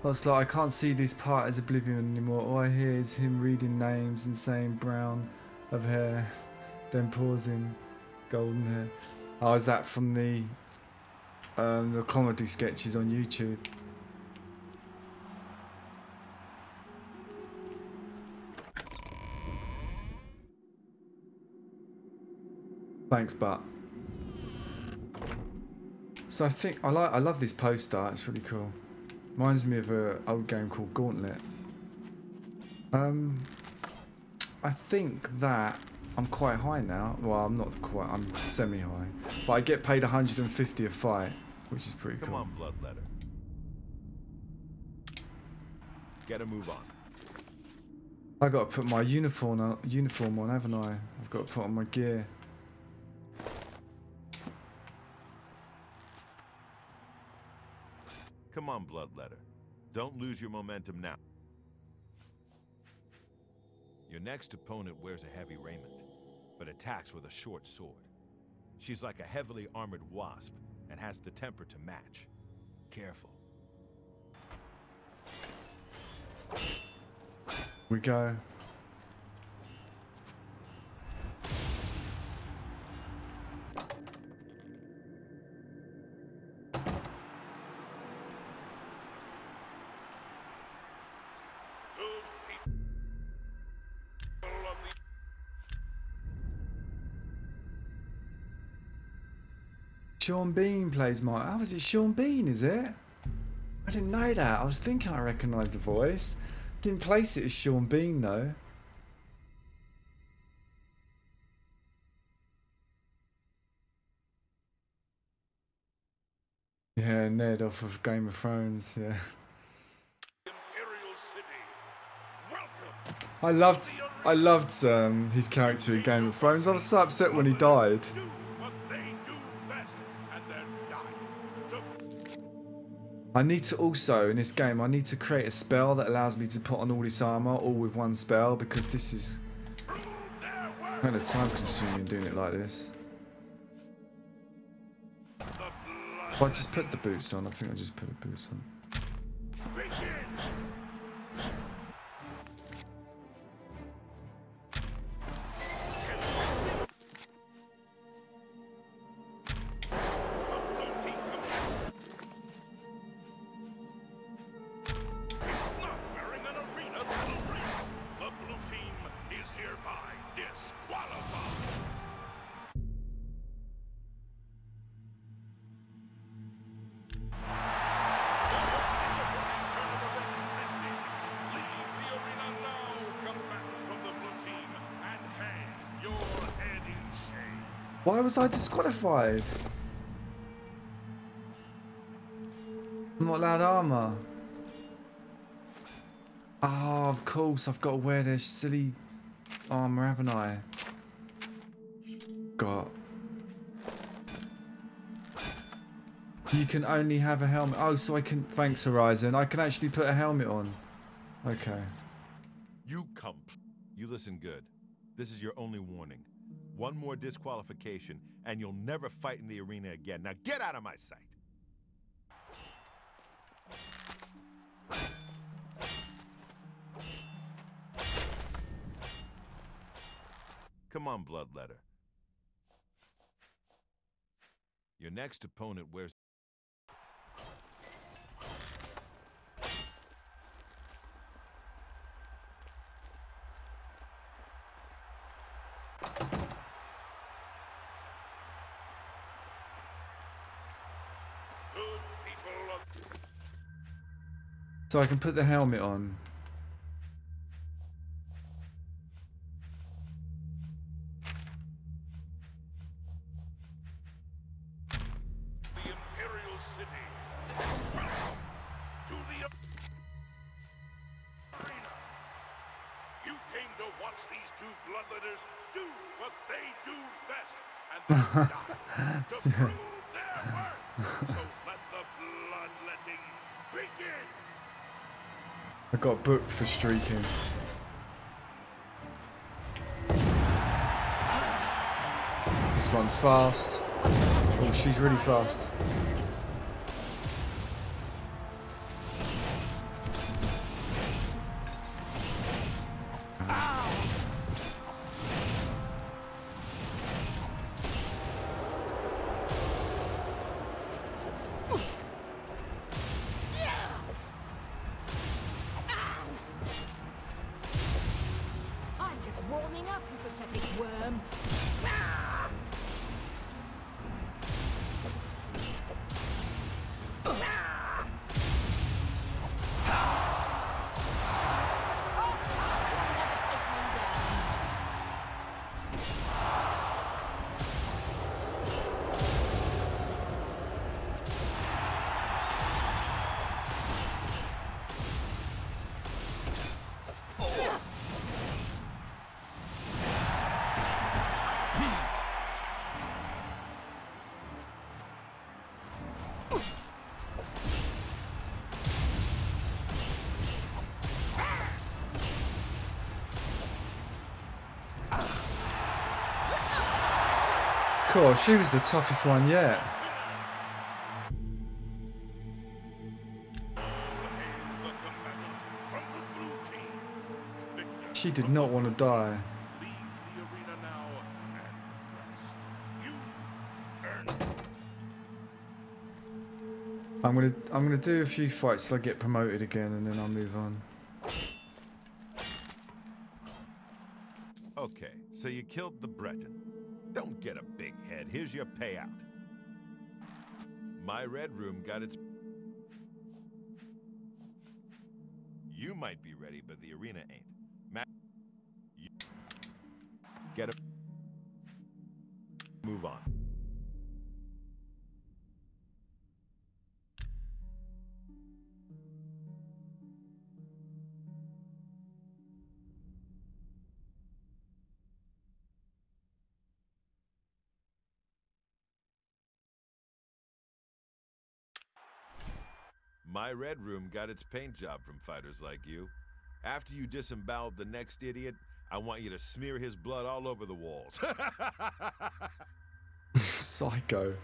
Looks like I can't see this part as Oblivion anymore. All I hear is him reading names and saying brown of hair, then pausing, golden hair. Oh, is that from the comedy sketches on YouTube? Thanks, but so I think I love this poster. It's really cool. Reminds me of an old game called Gauntlet. I think that I'm quite high now. Well, I'm not quite. I'm semi-high, but I get paid 150 a fight, which is pretty cool. Come on, Bloodletter. Get a move on. I got to put my uniform on, haven't I? I've got to put on my gear. Come on, Bloodletter. Don't lose your momentum now. Your next opponent wears a heavy raiment, but attacks with a short sword. She's like a heavily armored wasp and has the temper to match. Careful. We go. Sean Bean plays my... Oh, is it Sean Bean, is it? I didn't know that. I was thinking I recognised the voice. Didn't place it as Sean Bean, though. Yeah, Ned off of Game of Thrones, yeah. Imperial City. Welcome. I loved his character in Game of Thrones. I was so upset when he died. Do what they do best, and then die. I need to also, in this game, I need to create a spell that allows me to put on all this armour, all with one spell, because this is kind of time consuming doing it like this. If I just put the boots on, I think I just put the boots on. Why was I disqualified? I'm not allowed armour. Oh, of course, I've got to wear this silly armour, haven't I? God. You can only have a helmet. Oh, so I can... Thanks, Horizon. I can actually put a helmet on. Okay. You listen good. This is your only warning. One more disqualification, and you'll never fight in the arena again. Now get out of my sight! Come on, Bloodletter. Your next opponent wears... So I can put the helmet on. The Imperial City. To the arena. You came to watch these two bloodletters do what they do best, and then die to prove their worth. So let the bloodletting begin. I got booked for streaking. This one's fast. Oh, she's really fast. Warming up, you pathetic worm. Cool, she was the toughest one yet. She did not want to die. I'm gonna do a few fights till I get promoted again, and then I'll move on. Okay, so you killed the Breton. Don't get a big head. Here's your payout. My Red Room got its... You might be ready, but the arena ain't. Get a... Move on. My Red Room got its paint job from fighters like you. After you disemboweled the next idiot, I want you to smear his blood all over the walls. Psycho.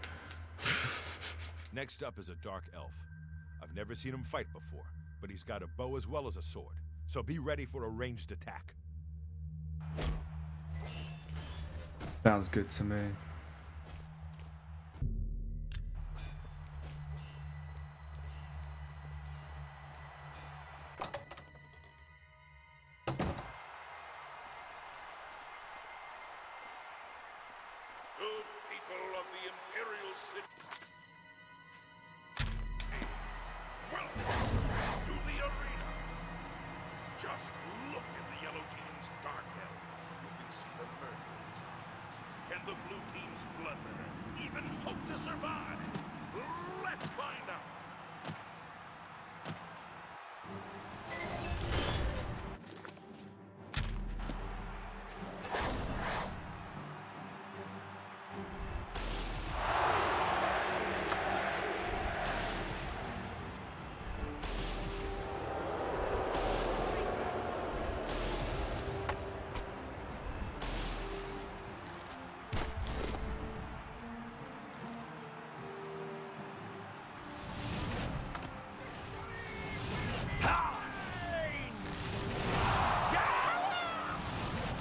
Next up is a dark elf. I've never seen him fight before, but he's got a bow as well as a sword. So be ready for a ranged attack. Sounds good to me. Just look at the yellow team's dark elf. You can see the murder in his eyes. Can the blue team's bloodletter even hope to survive? Let's find out.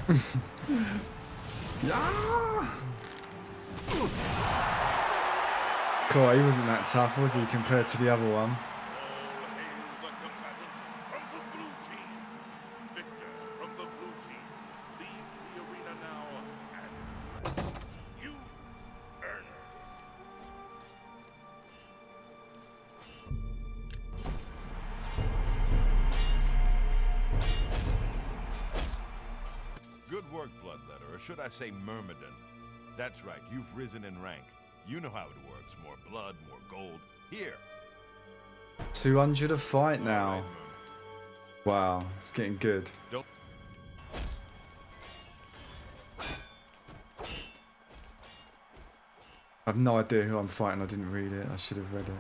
Yeah. Cool, he wasn't that tough, was he, compared to the other one? Good work, Bloodletter, or should I say Myrmidon. That's right, you've risen in rank. You know how it works. More blood, more gold. Here. 200 a fight now. Wow, it's getting good. Don't... I've no idea who I'm fighting. I didn't read it. I should have read it.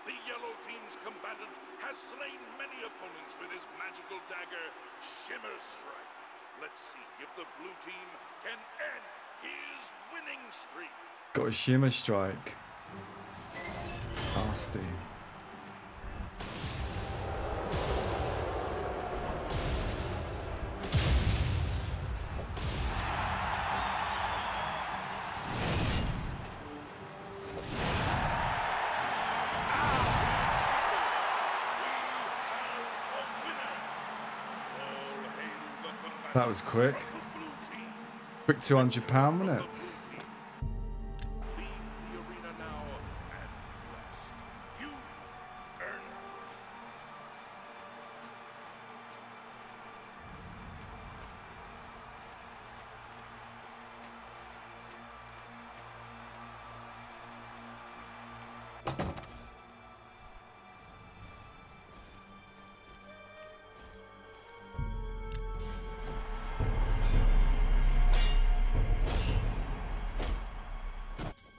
The Yellow Team's combatant has slain many opponents with his magical dagger, Shimmer Strike. Let's see if the Blue Team can end his winning streak. Got a Shimmer Strike. Nasty. That was quick. Quick £200, wasn't it?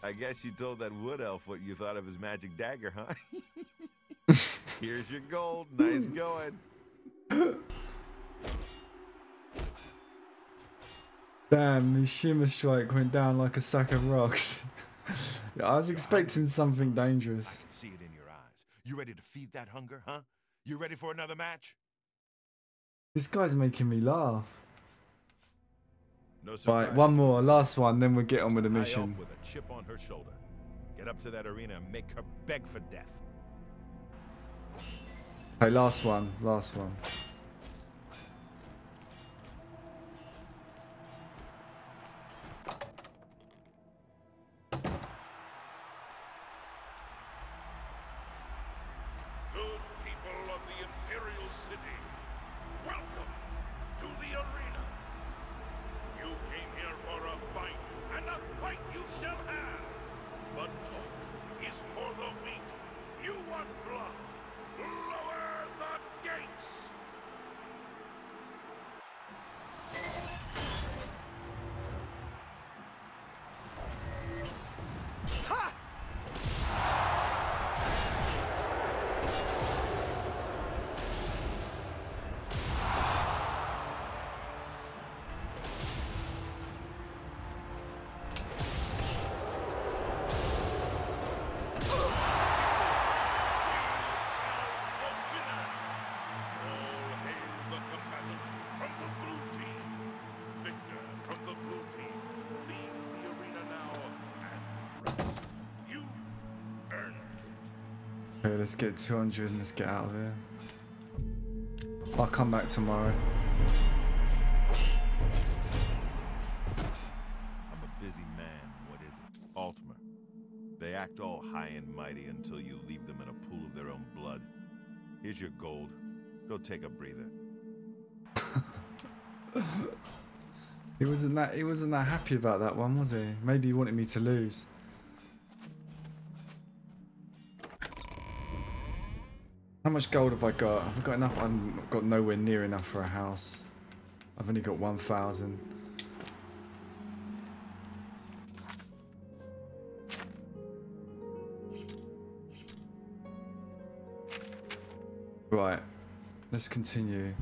I guess you told that wood elf what you thought of his magic dagger, huh? Here's your gold. Nice going. Damn, the Shimmer Strike went down like a sack of rocks. Yeah, I was expecting something dangerous. I can see it in your eyes. You ready to feed that hunger, huh? You ready for another match? This guy's making me laugh. No right, one more, last one, then we'll get on with the mission. With a chip on her shoulder. Get up to that arena and make her beg for death. Okay, last one, last one. Good people of the Imperial City, welcome to the arena. You came here for a fight, and a fight you shall have. But talk is for the weak. You want blood? Lower the gates! Ha! Okay, let's get 200 and let's get out of here. I'll come back tomorrow. I'm a busy man. What is it? Altmer. They act all high and mighty until you leave them in a pool of their own blood. Here's your gold. Go take a breather. He wasn't that happy about that one, was he? Maybe he wanted me to lose. How much gold have I got? Have I got enough? I've got nowhere near enough for a house. I've only got 1,000. Right, let's continue.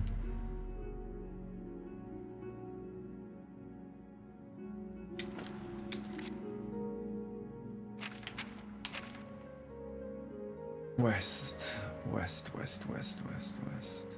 West, west, west, west, west, west.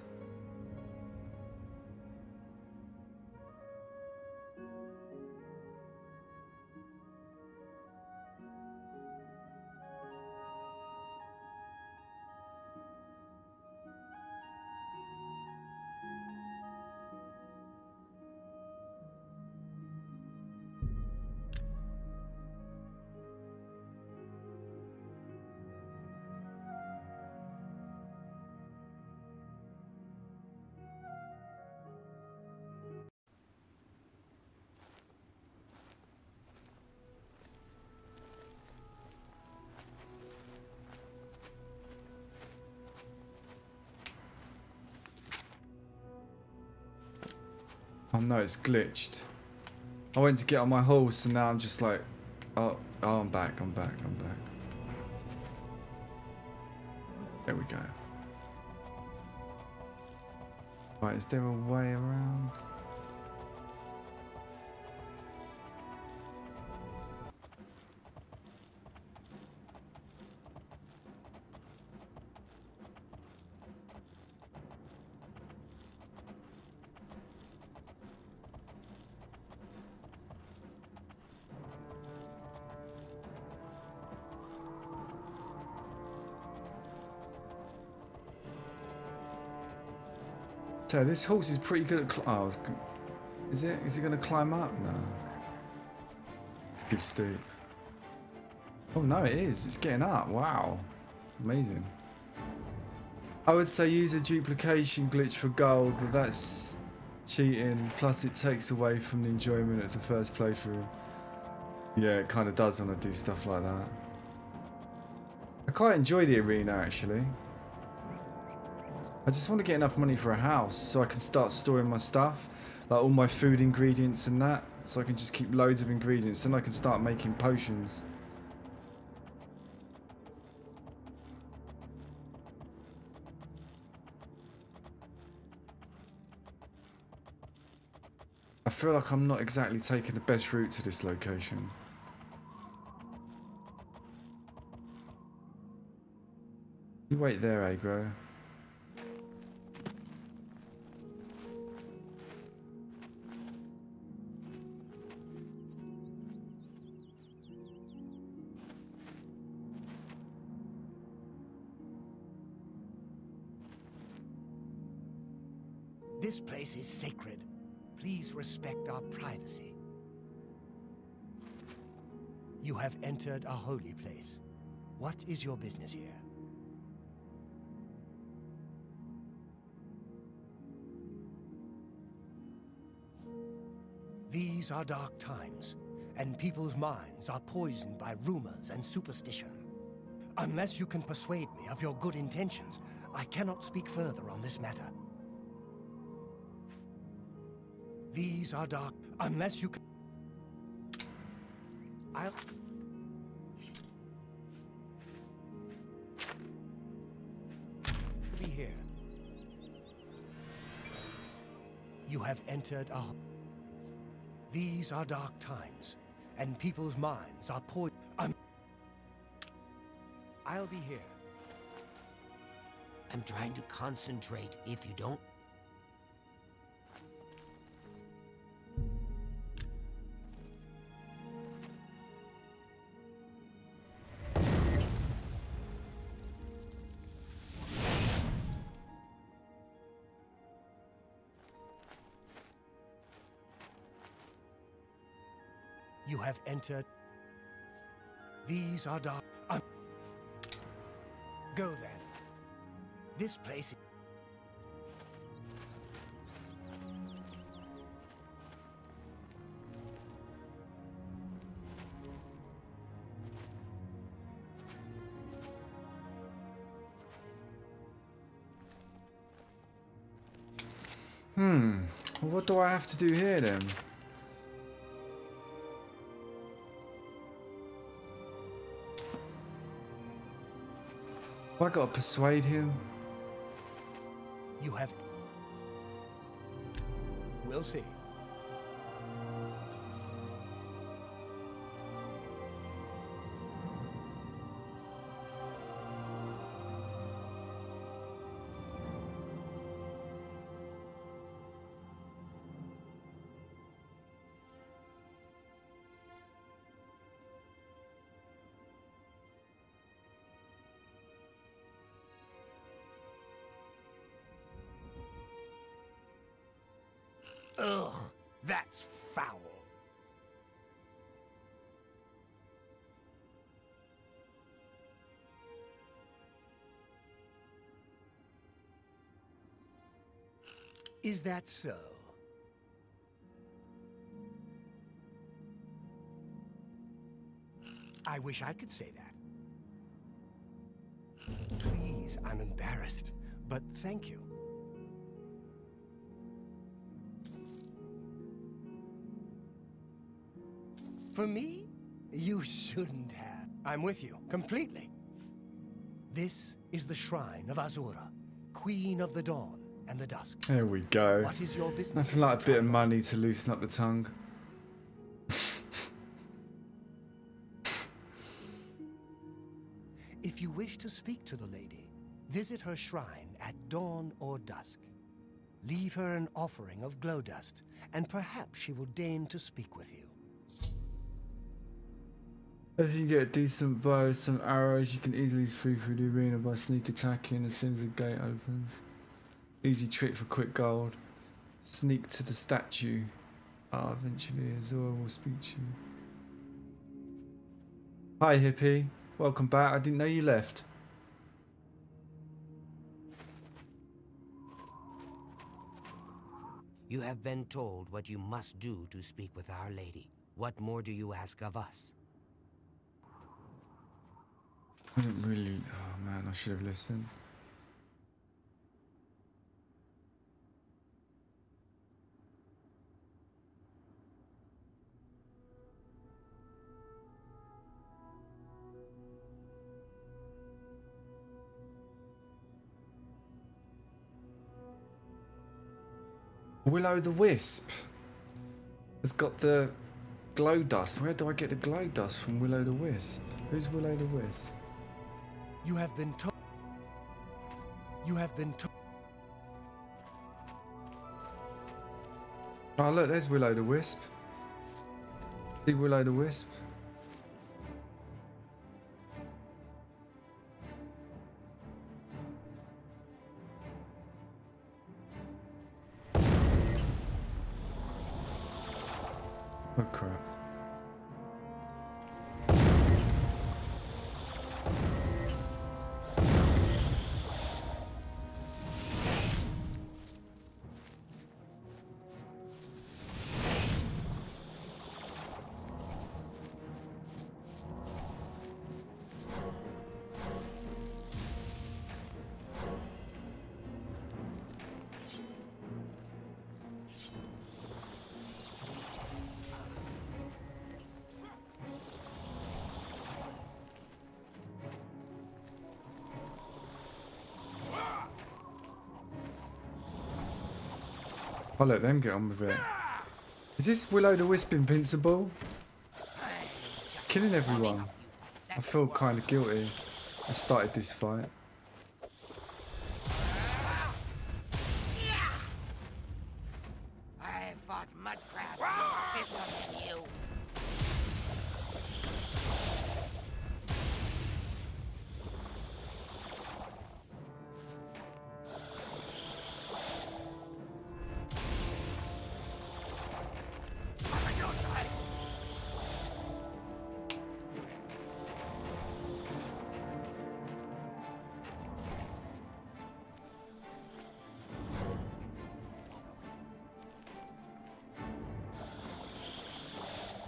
Oh no, it's glitched. I went to get on my horse and now I'm just like, oh, I'm back. There we go. Right, is there a way around? So this horse is pretty good at is it? Is it going to climb up? No. Too steep. Oh no, it is. It's getting up. Wow. Amazing. I would say use a duplication glitch for gold, but that's cheating. Plus it takes away from the enjoyment of the first playthrough. Yeah, it kind of does when I do stuff like that. I quite enjoy the arena actually. I just want to get enough money for a house so I can start storing my stuff, like all my food ingredients and that, so I can just keep loads of ingredients, then I can start making potions. I feel like I'm not exactly taking the best route to this location. You wait there, Agro. This place is sacred. Please respect our privacy. You have entered a holy place. What is your business here? These are dark times, and people's minds are poisoned by rumors and superstition. Unless you can persuade me of your good intentions, I cannot speak further on this matter. These are dark. Unless you can... I'll be here. You have entered a... These are dark times, and people's minds are poisoned. I'll be here. I'm trying to concentrate. If you don't... You have entered. These are dark. Go then. This place. Well, what do I have to do here then? Have I got to persuade him? You have. We'll see. Ugh, that's foul. Is that so? I wish I could say that. Please, I'm embarrassed, but thank you. For me? You shouldn't have. I'm with you, completely. This is the shrine of Azura, Queen of the Dawn and the Dusk. There we go. What is your business? Nothing like a bit of money to loosen up the tongue. If you wish to speak to the lady, visit her shrine at dawn or dusk. Leave her an offering of glow dust, and perhaps she will deign to speak with you. If you get a decent bow, some arrows, you can easily sweep through the arena by sneak attacking as soon as the gate opens. Easy trick for quick gold. Sneak to the statue. Eventually Azura will speak to you. Hi hippie, welcome back. I didn't know you left. You have been told what you must do to speak with Our Lady. What more do you ask of us? I didn't really... Oh man, I should have listened. Will-o'-the-Wisp has got the glow dust. Where do I get the glow dust from Will-o'-the-Wisp? Who's Will-o'-the-Wisp? You have been told. You have been told. Oh look, there's Will-o'-the-Wisp. See Will-o'-the-Wisp? Oh crap. I'll let them get on with it. Is this Will-o'-the-Wisp invincible? Killing everyone. I feel kind of guilty. I started this fight. I fought mud crabs more fearsome than you.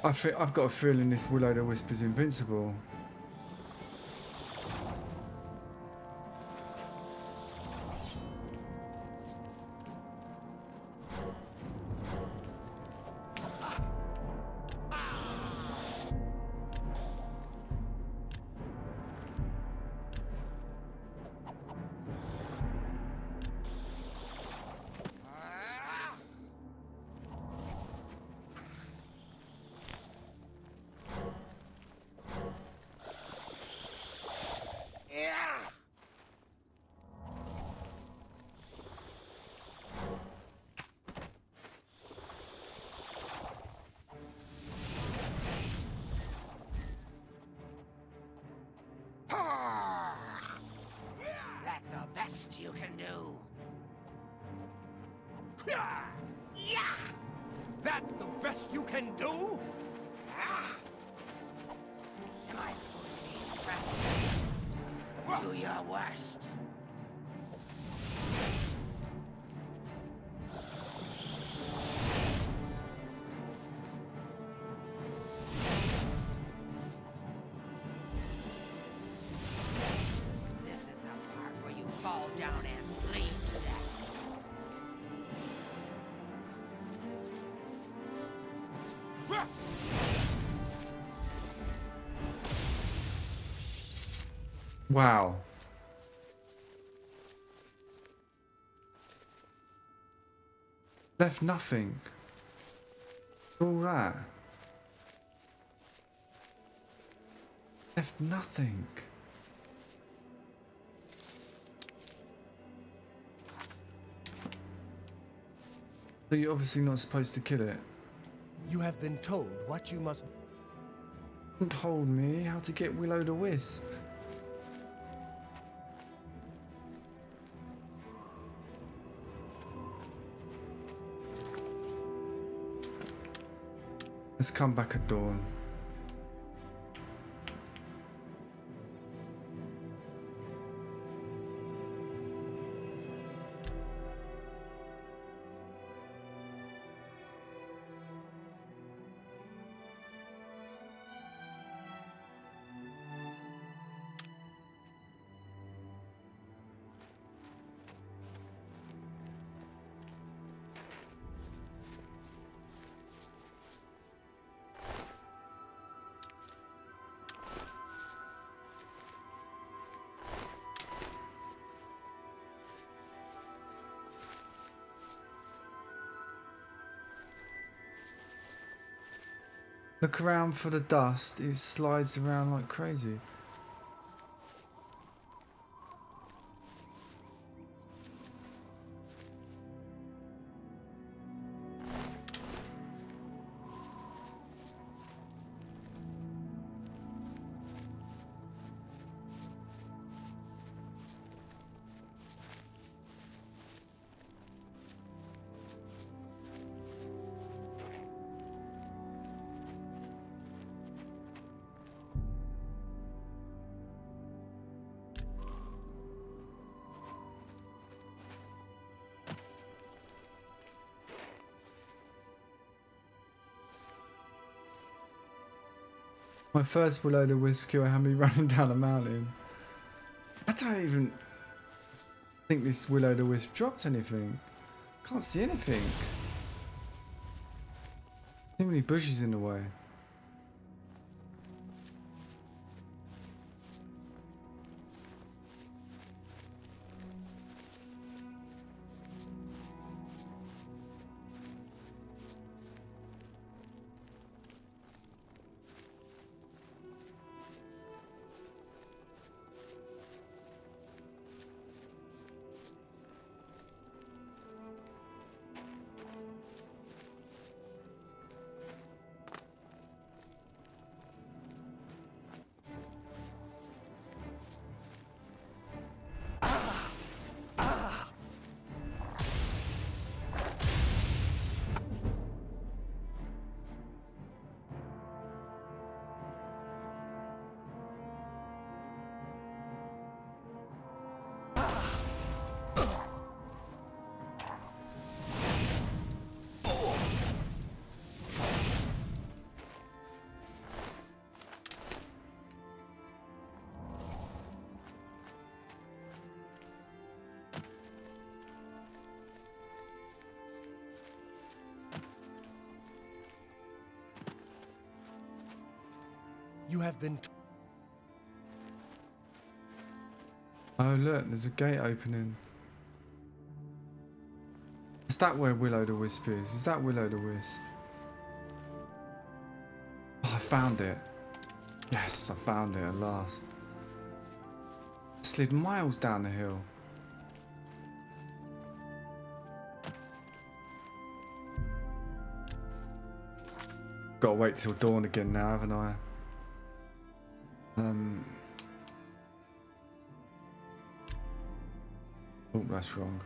I've got a feeling this Will-O-the-Wisp is invincible. That the best you can do. That the best you can do? Am I supposed to be impressed? Do your worst. This is the part where you fall down and bleed to death. Wow. Left nothing. All that. Left nothing. So you're obviously not supposed to kill it. You have been told what you must... Don't told me how to get Will-O-the-Wisp. Let's come back at dawn. Look around for the dust, it slides around like crazy. My first Will-O-the-Wisp kill had me running down a mountain. I don't even think this Will-O-the-Wisp dropped anything. Can't see anything. Too many bushes in the way. You have been... Oh look, there's a gate opening. Is that where Will-O-the-Wisp is? Is that Will-O-the-Wisp? Oh, I found it. Yes, I found it at last. Slid miles down the hill. Gotta wait till dawn again now, haven't I? Oh, that's wrong.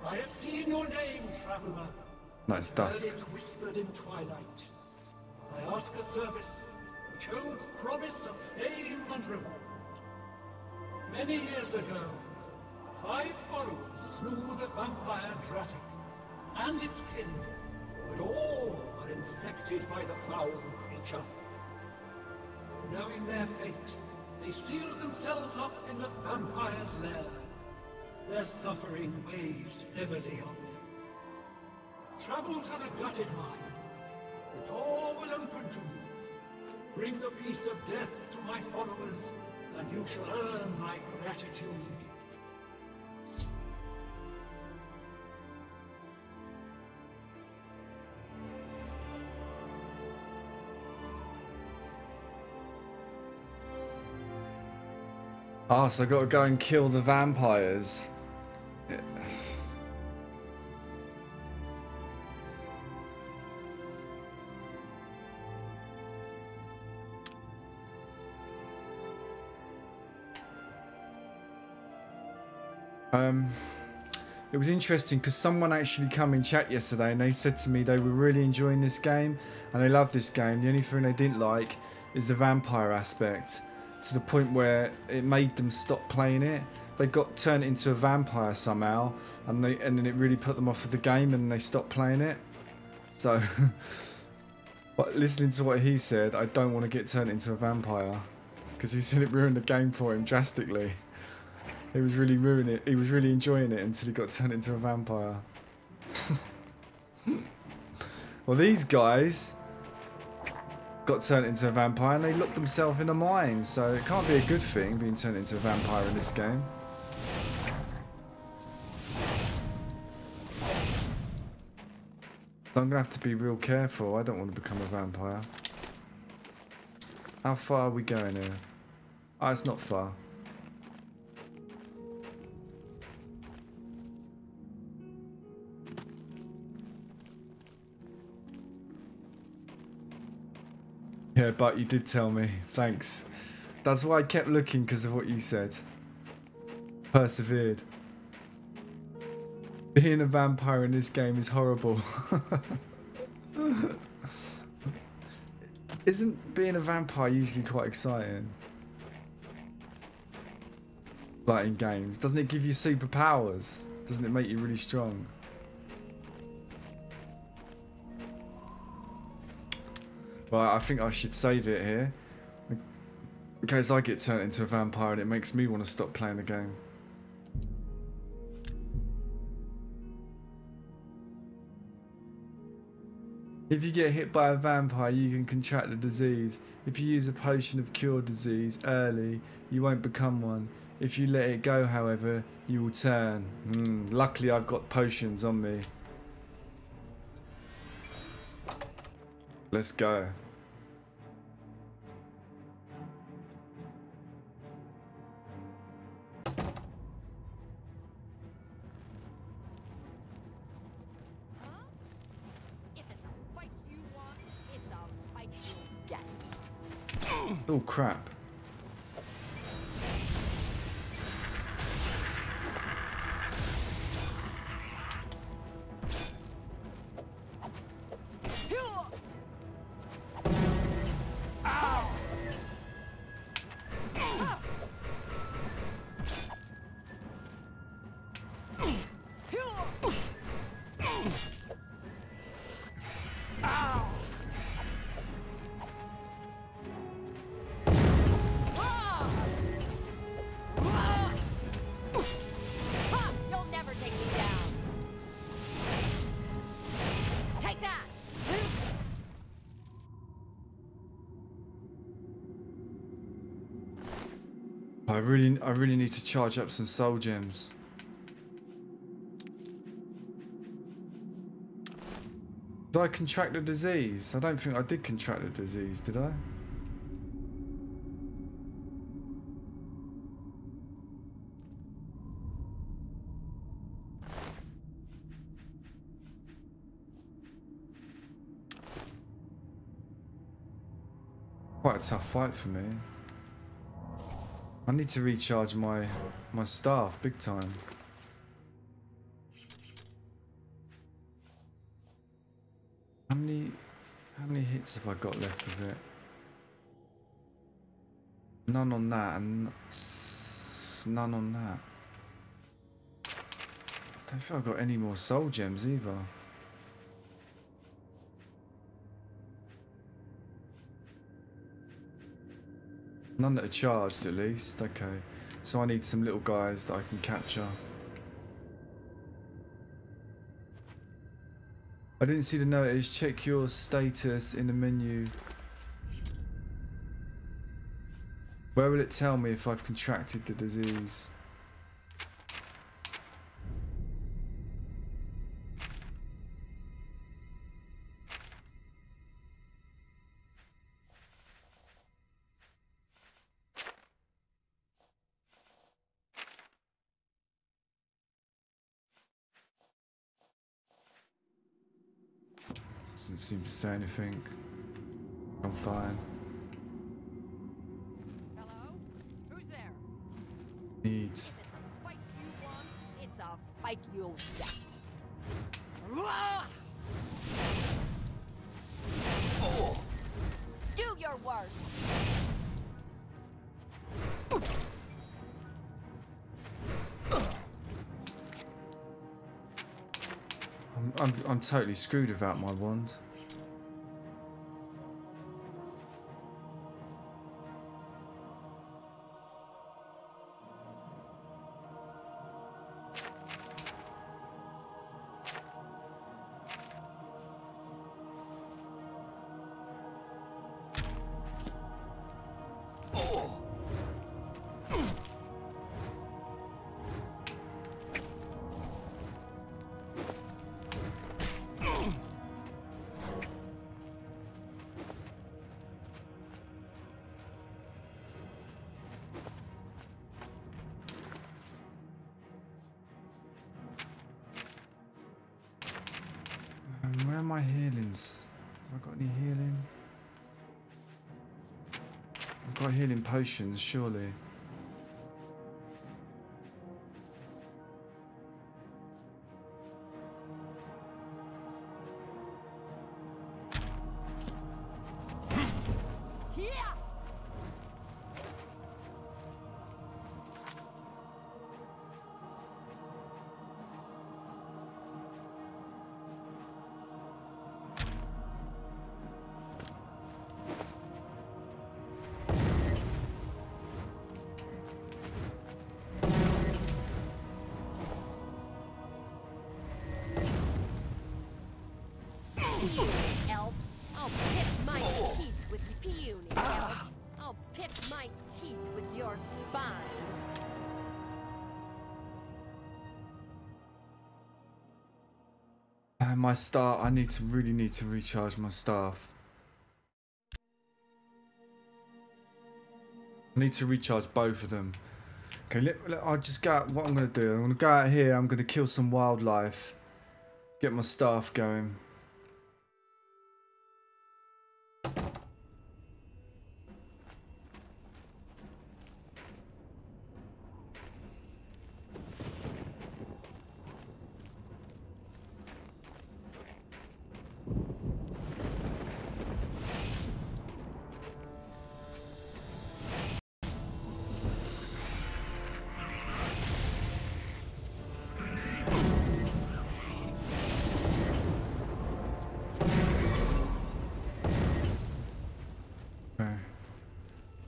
I have seen your name, traveler. No, it's dusk. Heard it whispered in twilight. I ask a service which holds promise of fame and reward. Many years ago, 5 followers slew the vampire Dratic and its kin, but all are infected by the foul creature. Knowing their fate, they sealed themselves up in the vampire's lair. Their suffering weighs heavily on them. Travel to the gutted mine. The door will open to you. Bring the piece of death to my followers, and you shall earn my gratitude. Ah, so I gotta go and kill the vampires. Yeah. It was interesting because someone actually come in chat yesterday and they said to me they were really enjoying this game and they love this game. The only thing they didn't like is the vampire aspect, to the point where it made them stop playing it. They got turned into a vampire somehow, and then it really put them off of the game and they stopped playing it. So, but listening to what he said, I don't want to get turned into a vampire, because he said it ruined the game for him drastically. He was really ruining it. He was really enjoying it until he got turned into a vampire. Well, these guys got turned into a vampire and they locked themselves in a mine, so it can't be a good thing being turned into a vampire in this game. So I'm gonna have to be real careful. I don't want to become a vampire. How far are we going here? Oh, it's not far. Yeah, but you did tell me. Thanks. That's why I kept looking, because of what you said. Persevered. Being a vampire in this game is horrible. Isn't being a vampire usually quite exciting? Like in games. Doesn't it give you superpowers? Doesn't it make you really strong? Right, I think I should save it here, in case I get turned into a vampire and it makes me want to stop playing the game. If you get hit by a vampire, you can contract the disease. If you use a potion of cure disease early, you won't become one. If you let it go, however, you will turn. Luckily, I've got potions on me. Let's go. Oh crap. I really need to charge up some soul gems. Did I contract the disease? I don't think I did contract the disease, did I? Quite a tough fight for me. I need to recharge my staff big time. How many hits have I got left of it? None on that and none on that. I don't think I've got any more soul gems either. None that are charged at least. Okay. So I need some little guys that I can capture. I didn't see the notice. Check your status in the menu. Where will it tell me if I've contracted the disease? Doesn't seem to say anything. I'm fine. Hello? Who's there? Need. If it's a fight you want, it's a fight you'll get. Oh. Do your worst. I'm totally screwed without my wand. Where are my healings? Have I got any healing? I've got healing potions, surely. Elf. I'll pick my teeth with you, puny elf. I'll pick my teeth with your spine. My staff. I really need to recharge my staff. I need to recharge both of them. Okay, I'll just go out. What I'm going to do, I'm going to go out here. I'm going to kill some wildlife. Get my staff going.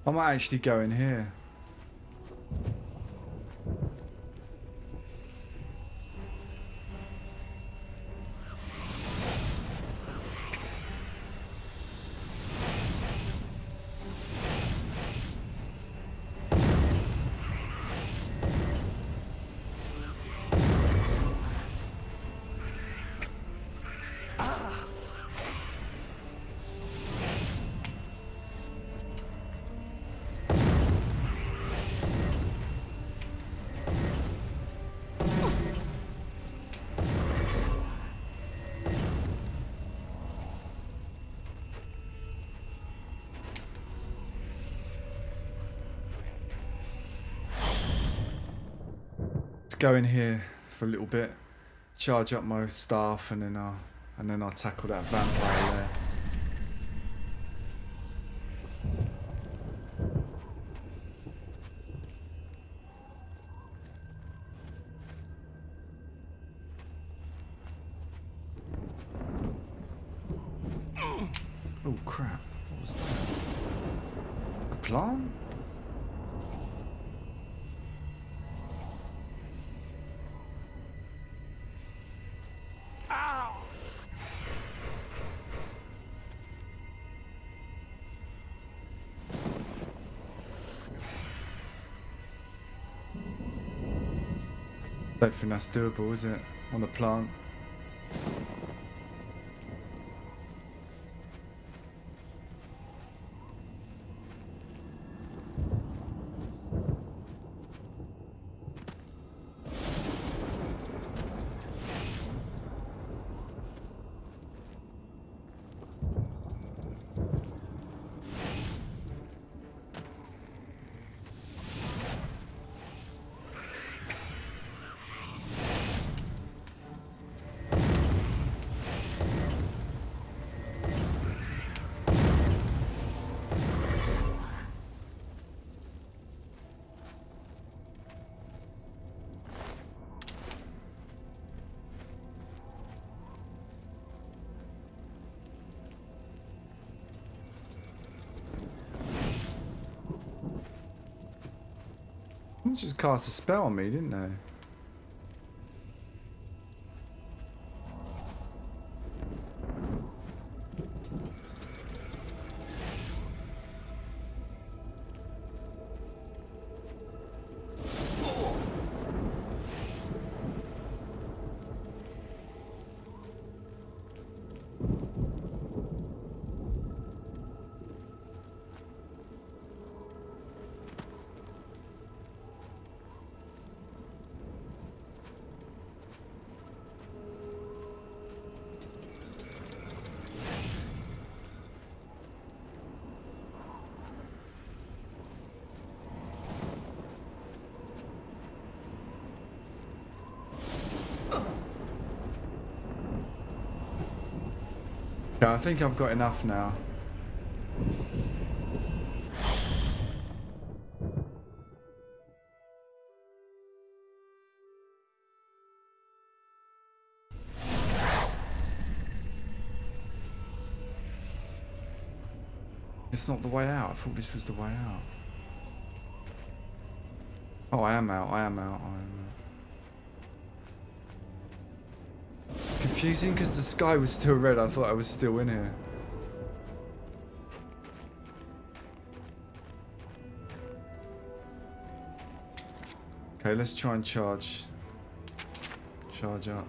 I might actually go in here. go in here for a little bit, charge up my staff, and then I'll tackle that vampire there. Oh crap, what was that? A plant? Don't think that's doable, is it? On a plant. They just cast a spell on me, didn't they? Yeah, I think I've got enough now. It's not the way out. I thought this was the way out. Oh, I am out. I am out. I am out. Confusing because the sky was still red. I thought I was still in here. Okay, let's try and charge up.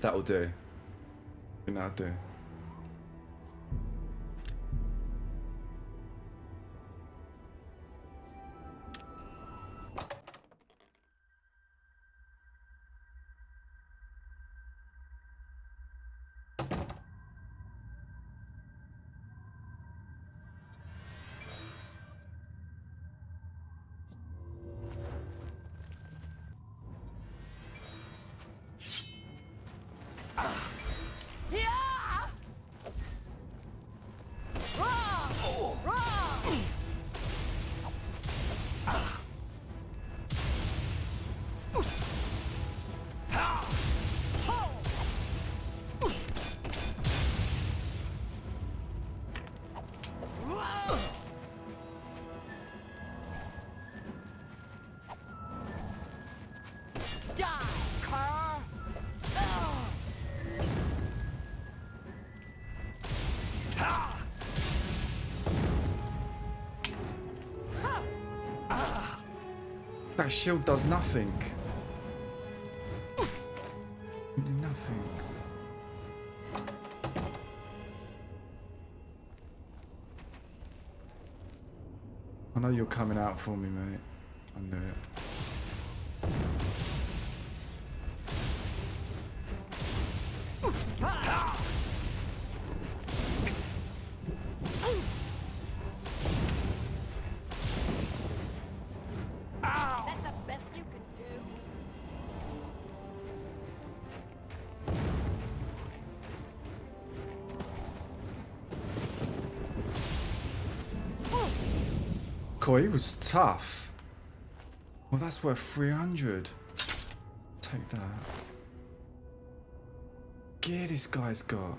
That'll do. I think that'll do. That shield does nothing. Nothing. know you're coming out for me, mate. I knew it. That's the best you can do. Cool, he was tough. Well, that's worth 300. Take that. Gear this guy's got.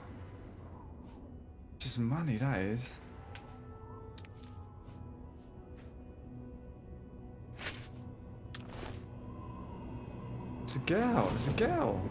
Just money, that is. It's a girl. It's a girl.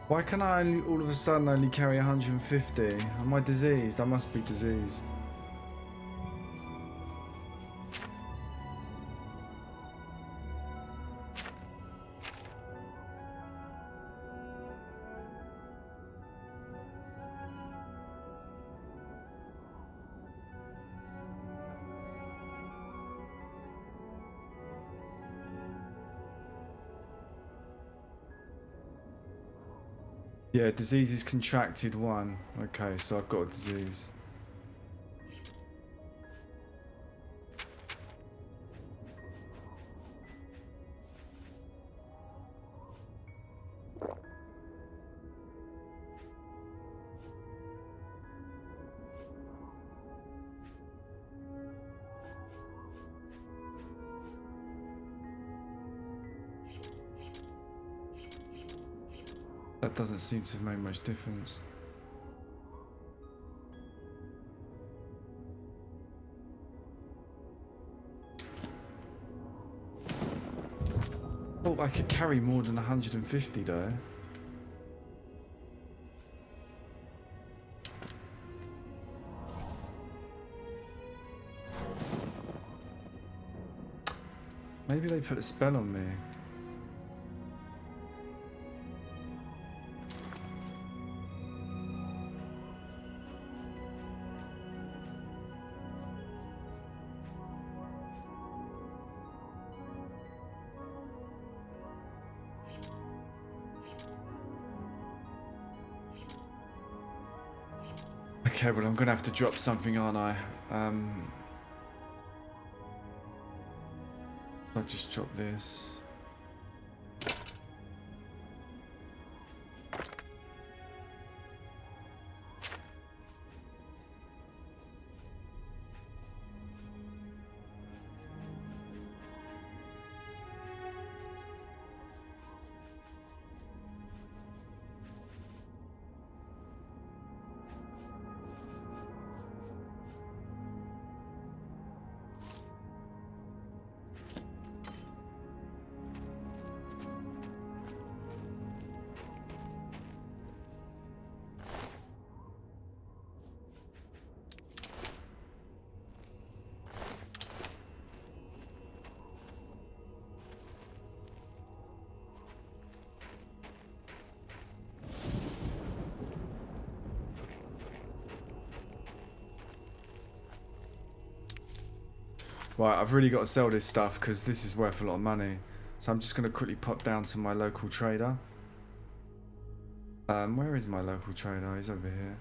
Why can I only, all of a sudden only carry 150? Am I diseased? I must be diseased. Yeah, disease is contracted 1. Okay, so I've got a disease. That doesn't seem to have made much difference. Thought I could carry more than 150 though. Maybe they put a spell on me. Okay, well I'm gonna have to drop something, aren't I? I'll just drop this. Right, I've really got to sell this stuff because this is worth a lot of money. So I'm just going to quickly pop down to my local trader. Where is my local trader? He's over here.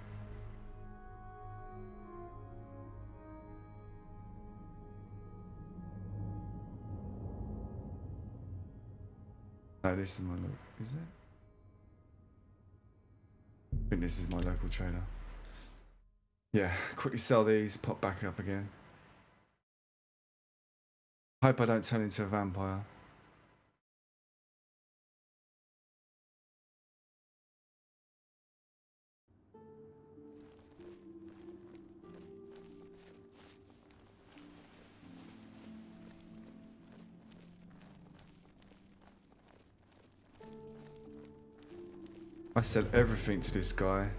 No, this is my local. Is it? I think this is my local trader. Yeah, quickly sell these, pop back up again. Hope I don't turn into a vampire. I sell everything to this guy.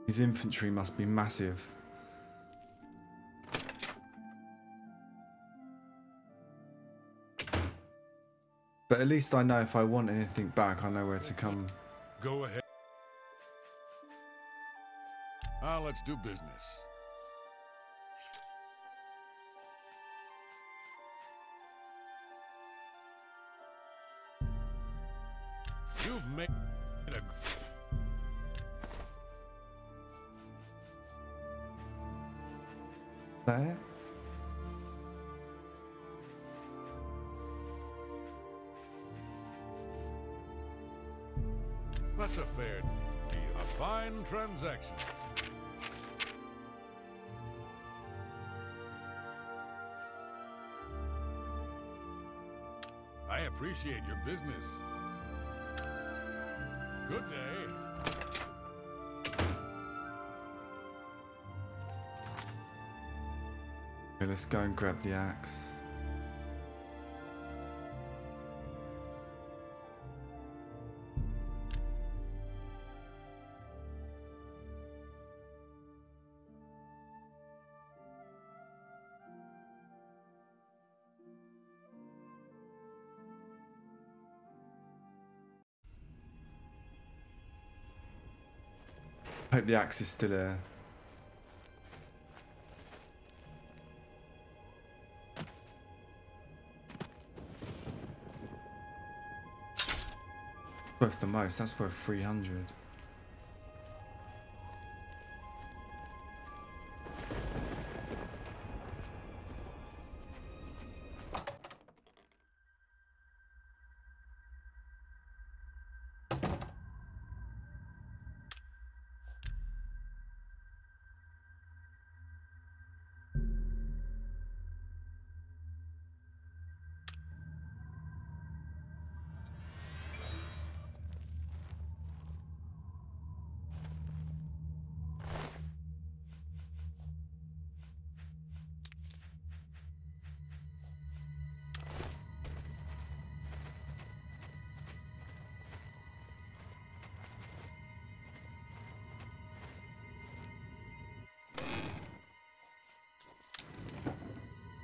His infantry must be massive. But at least I know if I want anything back, I know where to come. Go ahead. Let's do business. You've made a... There? That's a fair deal. A fine transaction. I appreciate your business. Good day. Okay, let's go and grab the axe. Hope the axe is still there. Worth the most, that's worth 300.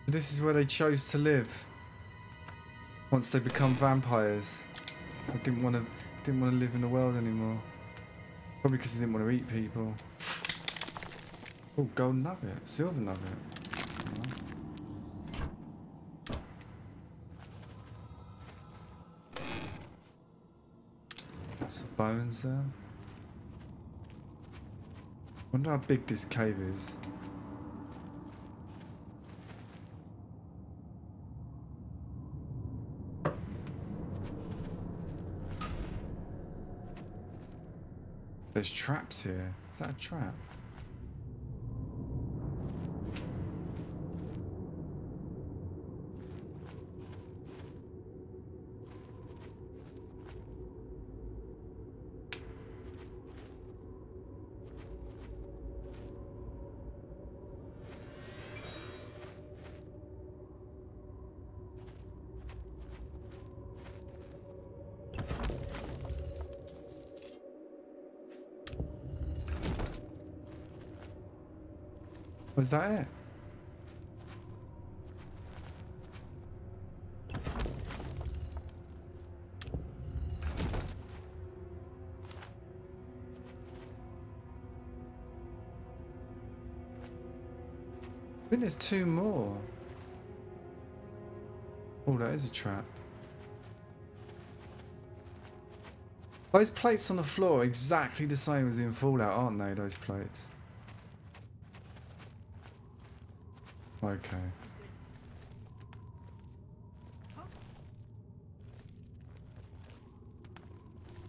This is where they chose to live once they become vampires. I didn't want to live in the world anymore. Probably because they didn't want to eat people. Oh, gold nugget, silver nugget. Some bones there. Wonder how big this cave is. There's traps here. Is that a trap? Was that it? I think there's two more. Oh, that is a trap. Those plates on the floor are exactly the same as in Fallout, aren't they, those plates? Okay.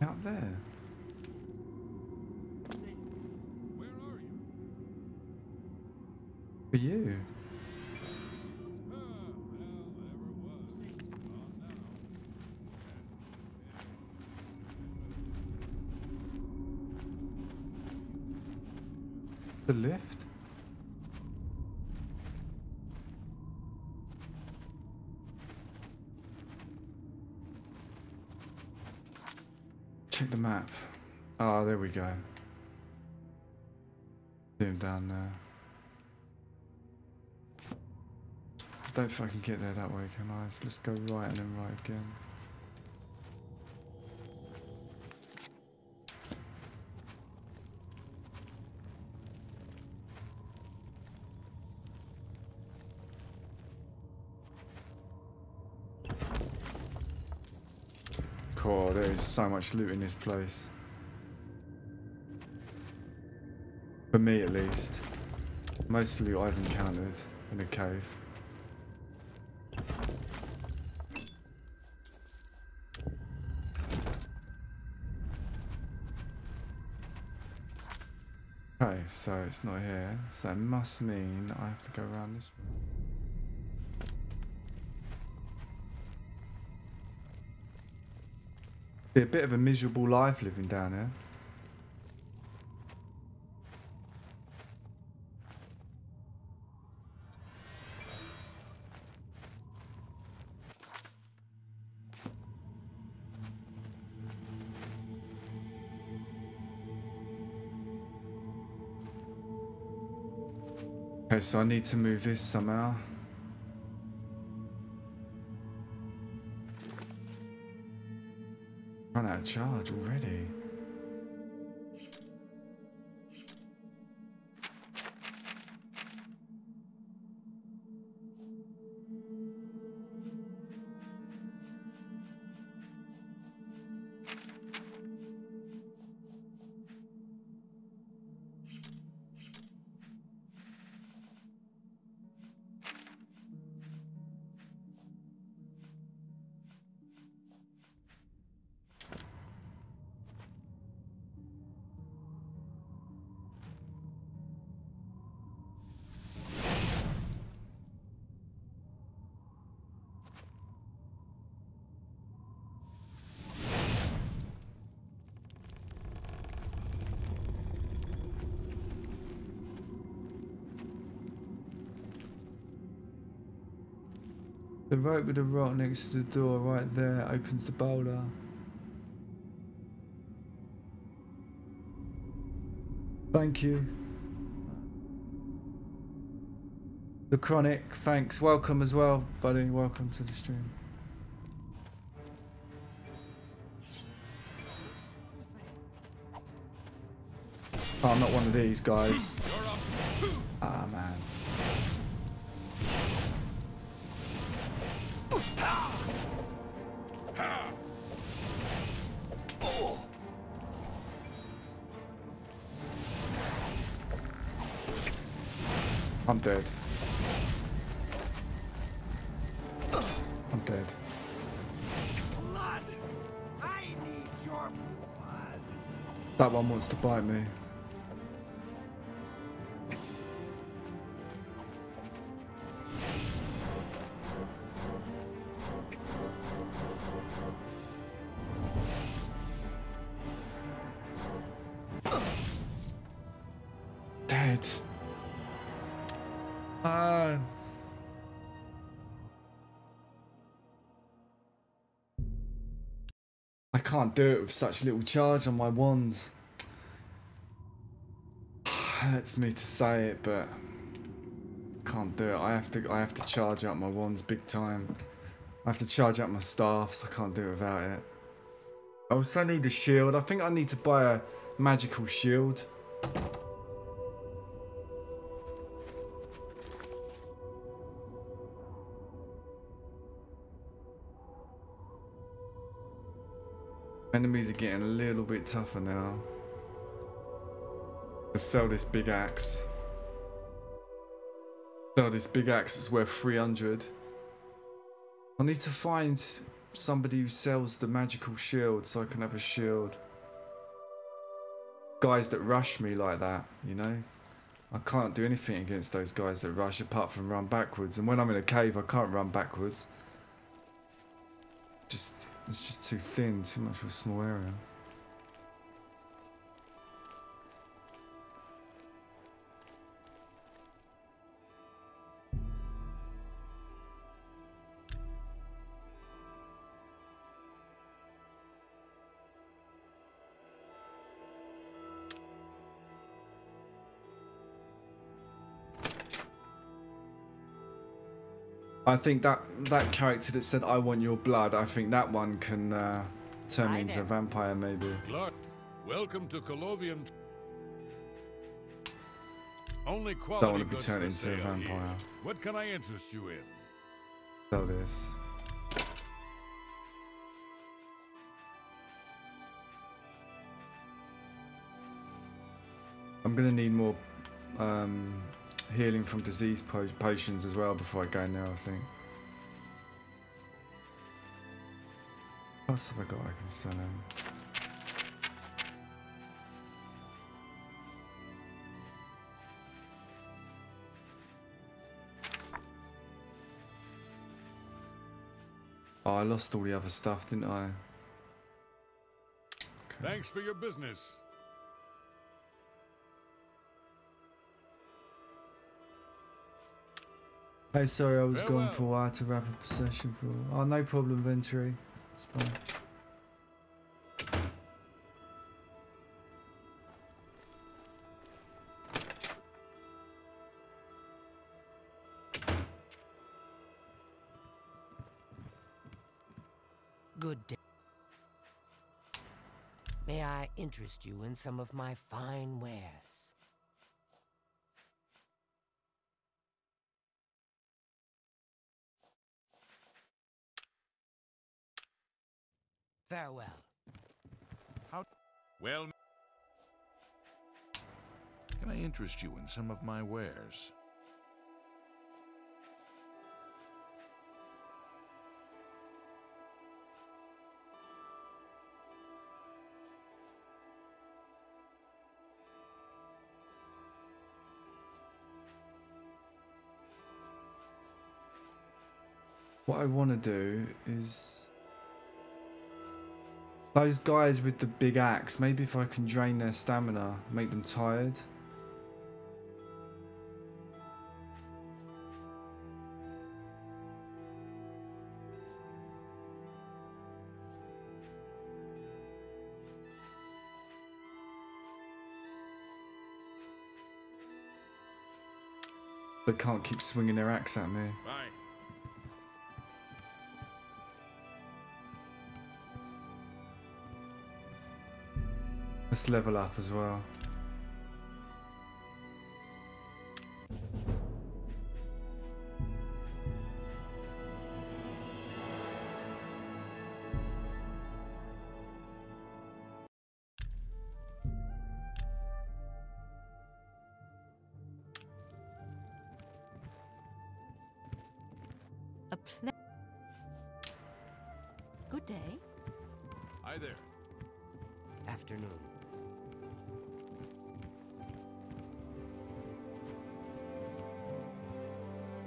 Out there. Where are you? For you. Well, whatever it was. Gone now. The lift? Check the map. Oh, there we go. See him down there. I don't think I can get there that way, can I? So let's go right and then right again. Cool, there is so much loot in this place. For me at least. Most loot I've encountered in a cave. Okay, so it's not here. So it must mean I have to go around this way. Be a bit of a miserable life living down here. Okay, so I need to move this somehow. Run out of charge already. The rope with the rock next to the door right there opens the boulder. Thank you. The Chronic, thanks. Welcome as well, buddy. Welcome to the stream. Oh, I'm not one of these guys. Ah, man. I'm dead. I'm dead. Blood! I need your blood! That one wants to bite me. Dead. I can't do it with such little charge on my wand. Hurts me to say it, but can't do it. I have to charge up my wands big time. I have to charge up my staffs. I can't do it without it. I also need a shield. I think I need to buy a magical shield. Enemies are getting a little bit tougher now. Let's sell this big axe. Sell this big axe, it's worth 300. I need to find somebody who sells the magical shield so I can have a shield. Guys that rush me like that, you know? I can't do anything against those guys that rush apart from run backwards. And when I'm in a cave, I can't run backwards. It's just too thin, too much of a small area. I think that character that said "I want your blood," I think that one can turn me into a vampire, maybe. Clark, welcome to Colovium. Only quality Don't want to be goods turned for into a sale vampire. here. What can I interest you in? Sell this. I'm gonna need more healing from disease potions as well before I go in there, I think. What else have I got I can sell him? Oh, I lost all the other stuff, didn't I? Okay. Thanks for your business. Hey, sorry, I was Farewell. gone for a while to wrap up a session for. Oh, no problem, Venturi. It's fine. Good day. May I interest you in some of my fine wares? Farewell. Well, can I interest you in some of my wares? What I want to do is those guys with the big axe. Maybe if I can drain their stamina, make them tired. They can't keep swinging their axe at me. Bye. Let's level up as well. Good day. Hi there. Afternoon.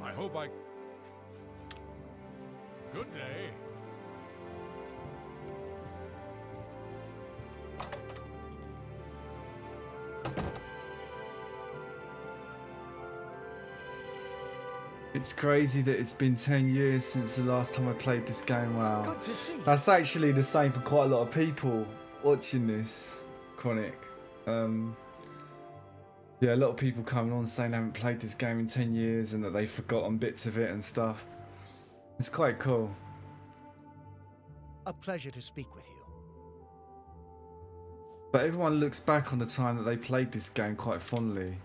I hope I... Good day. It's crazy that it's been 10 years since the last time I played this game. Wow. Good to see you. That's actually the same for quite a lot of people watching this, Chronic. Yeah, a lot of people coming on saying they haven't played this game in 10 years and that they've forgotten bits of it and stuff. It's quite cool. A pleasure to speak with you. But everyone looks back on the time that they played this game quite fondly.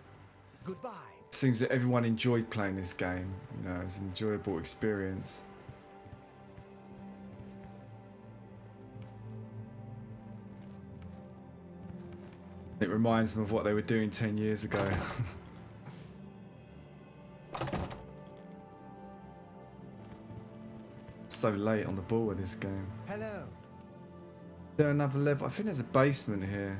Goodbye. It seems that everyone enjoyed playing this game, you know, it's an enjoyable experience. It reminds them of what they were doing 10 years ago. So late on the ball with this game. Hello. Is there another level? I think there's a basement here.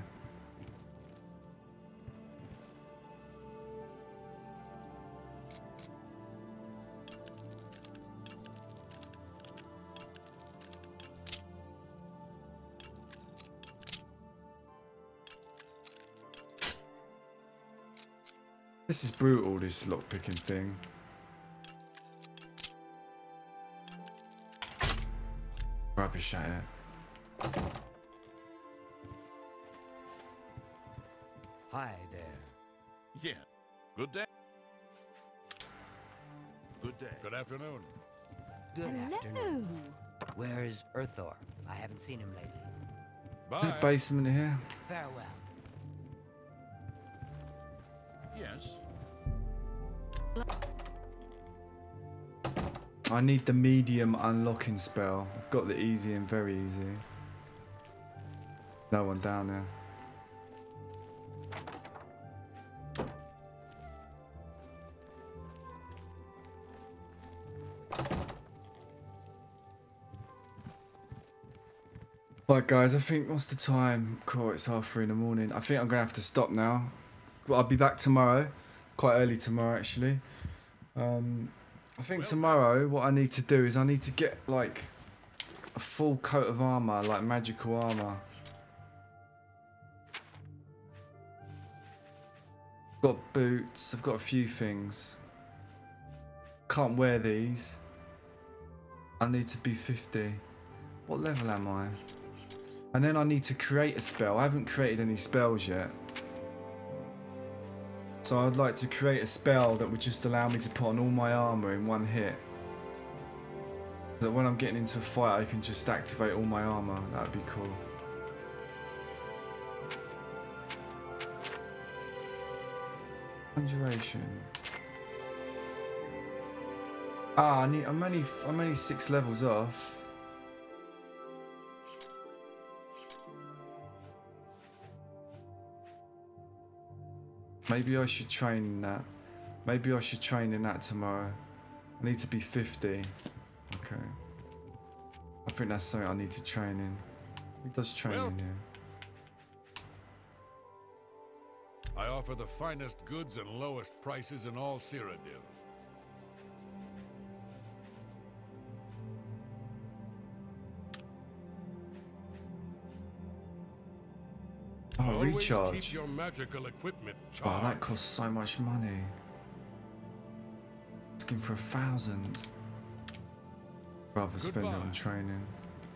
This is brutal, this lockpicking thing. Rubbish at it. Hi there. Yeah. Good day. Good Good day. Good afternoon. Good Hello. afternoon. Where's Earthor? I haven't seen him lately. Bye. Basement here. Farewell. Yes. I need the medium unlocking spell. I've got the easy and very easy. No one down there. Right guys, I think, what's the time? Cool, it's 3:30 in the morning. I think I'm gonna have to stop now. But I'll be back tomorrow. Quite early tomorrow actually. I think tomorrow what I need to do is I need to get like a full coat of armor, like magical armor. Got boots, I've got a few things. Can't wear these. I need to be 50. What level am I? And then I need to create a spell. I haven't created any spells yet. So I'd like to create a spell that would just allow me to put on all my armor in one hit. So that when I'm getting into a fight I can just activate all my armor. That would be cool. Conjuration. Ah, I'm only 6 levels off. Maybe I should train in that. Maybe I should train in that tomorrow. I need to be 50. Okay. I think that's something I need to train in. Who does training here? I offer the finest goods and lowest prices in all Cyrodiil. Oh, Always recharge. keep your magical equipment Oh, charged. that costs so much money. Asking for 1,000. Rather spend it on training.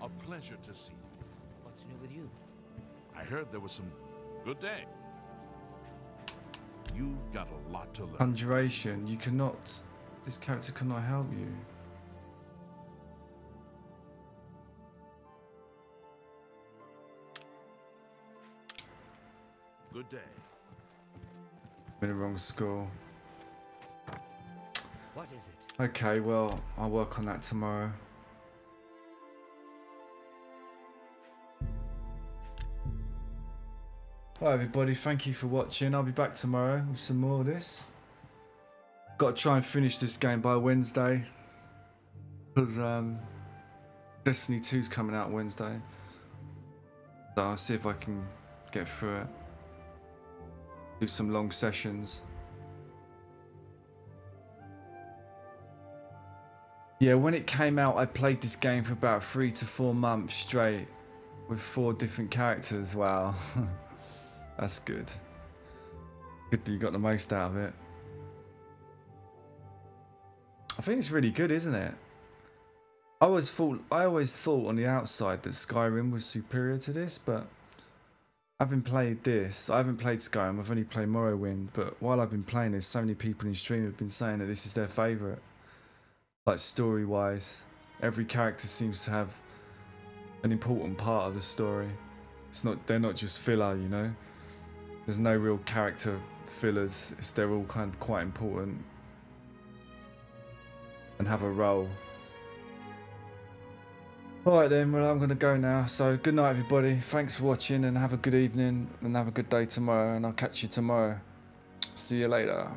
A pleasure to see you. What's new with you? I heard there was some good day. You've got a lot to learn. Conjuration. You cannot. This character cannot help you. Good day. I'm in the wrong school. What is it? Okay, well, I'll work on that tomorrow. Right, everybody, thank you for watching. I'll be back tomorrow with some more of this. Got to try and finish this game by Wednesday. Because Destiny 2's coming out Wednesday. So I'll see if I can get through it. Do some long sessions. Yeah, when it came out, I played this game for about 3 to 4 months straight with 4 different characters. Wow. That's good. Good that you got the most out of it. I think it's really good, isn't it? I always thought on the outside that Skyrim was superior to this, but having played this, I haven't played Skyrim, I've only played Morrowind, but while I've been playing this, so many people in stream have been saying that this is their favourite. Like story-wise, every character seems to have an important part of the story. They're not just filler, you know. There's no real character fillers. They're all kind of quite important and have a role. Alright then, well I'm gonna go now. So good night everybody. Thanks for watching and have a good evening and have a good day tomorrow, and I'll catch you tomorrow. See you later.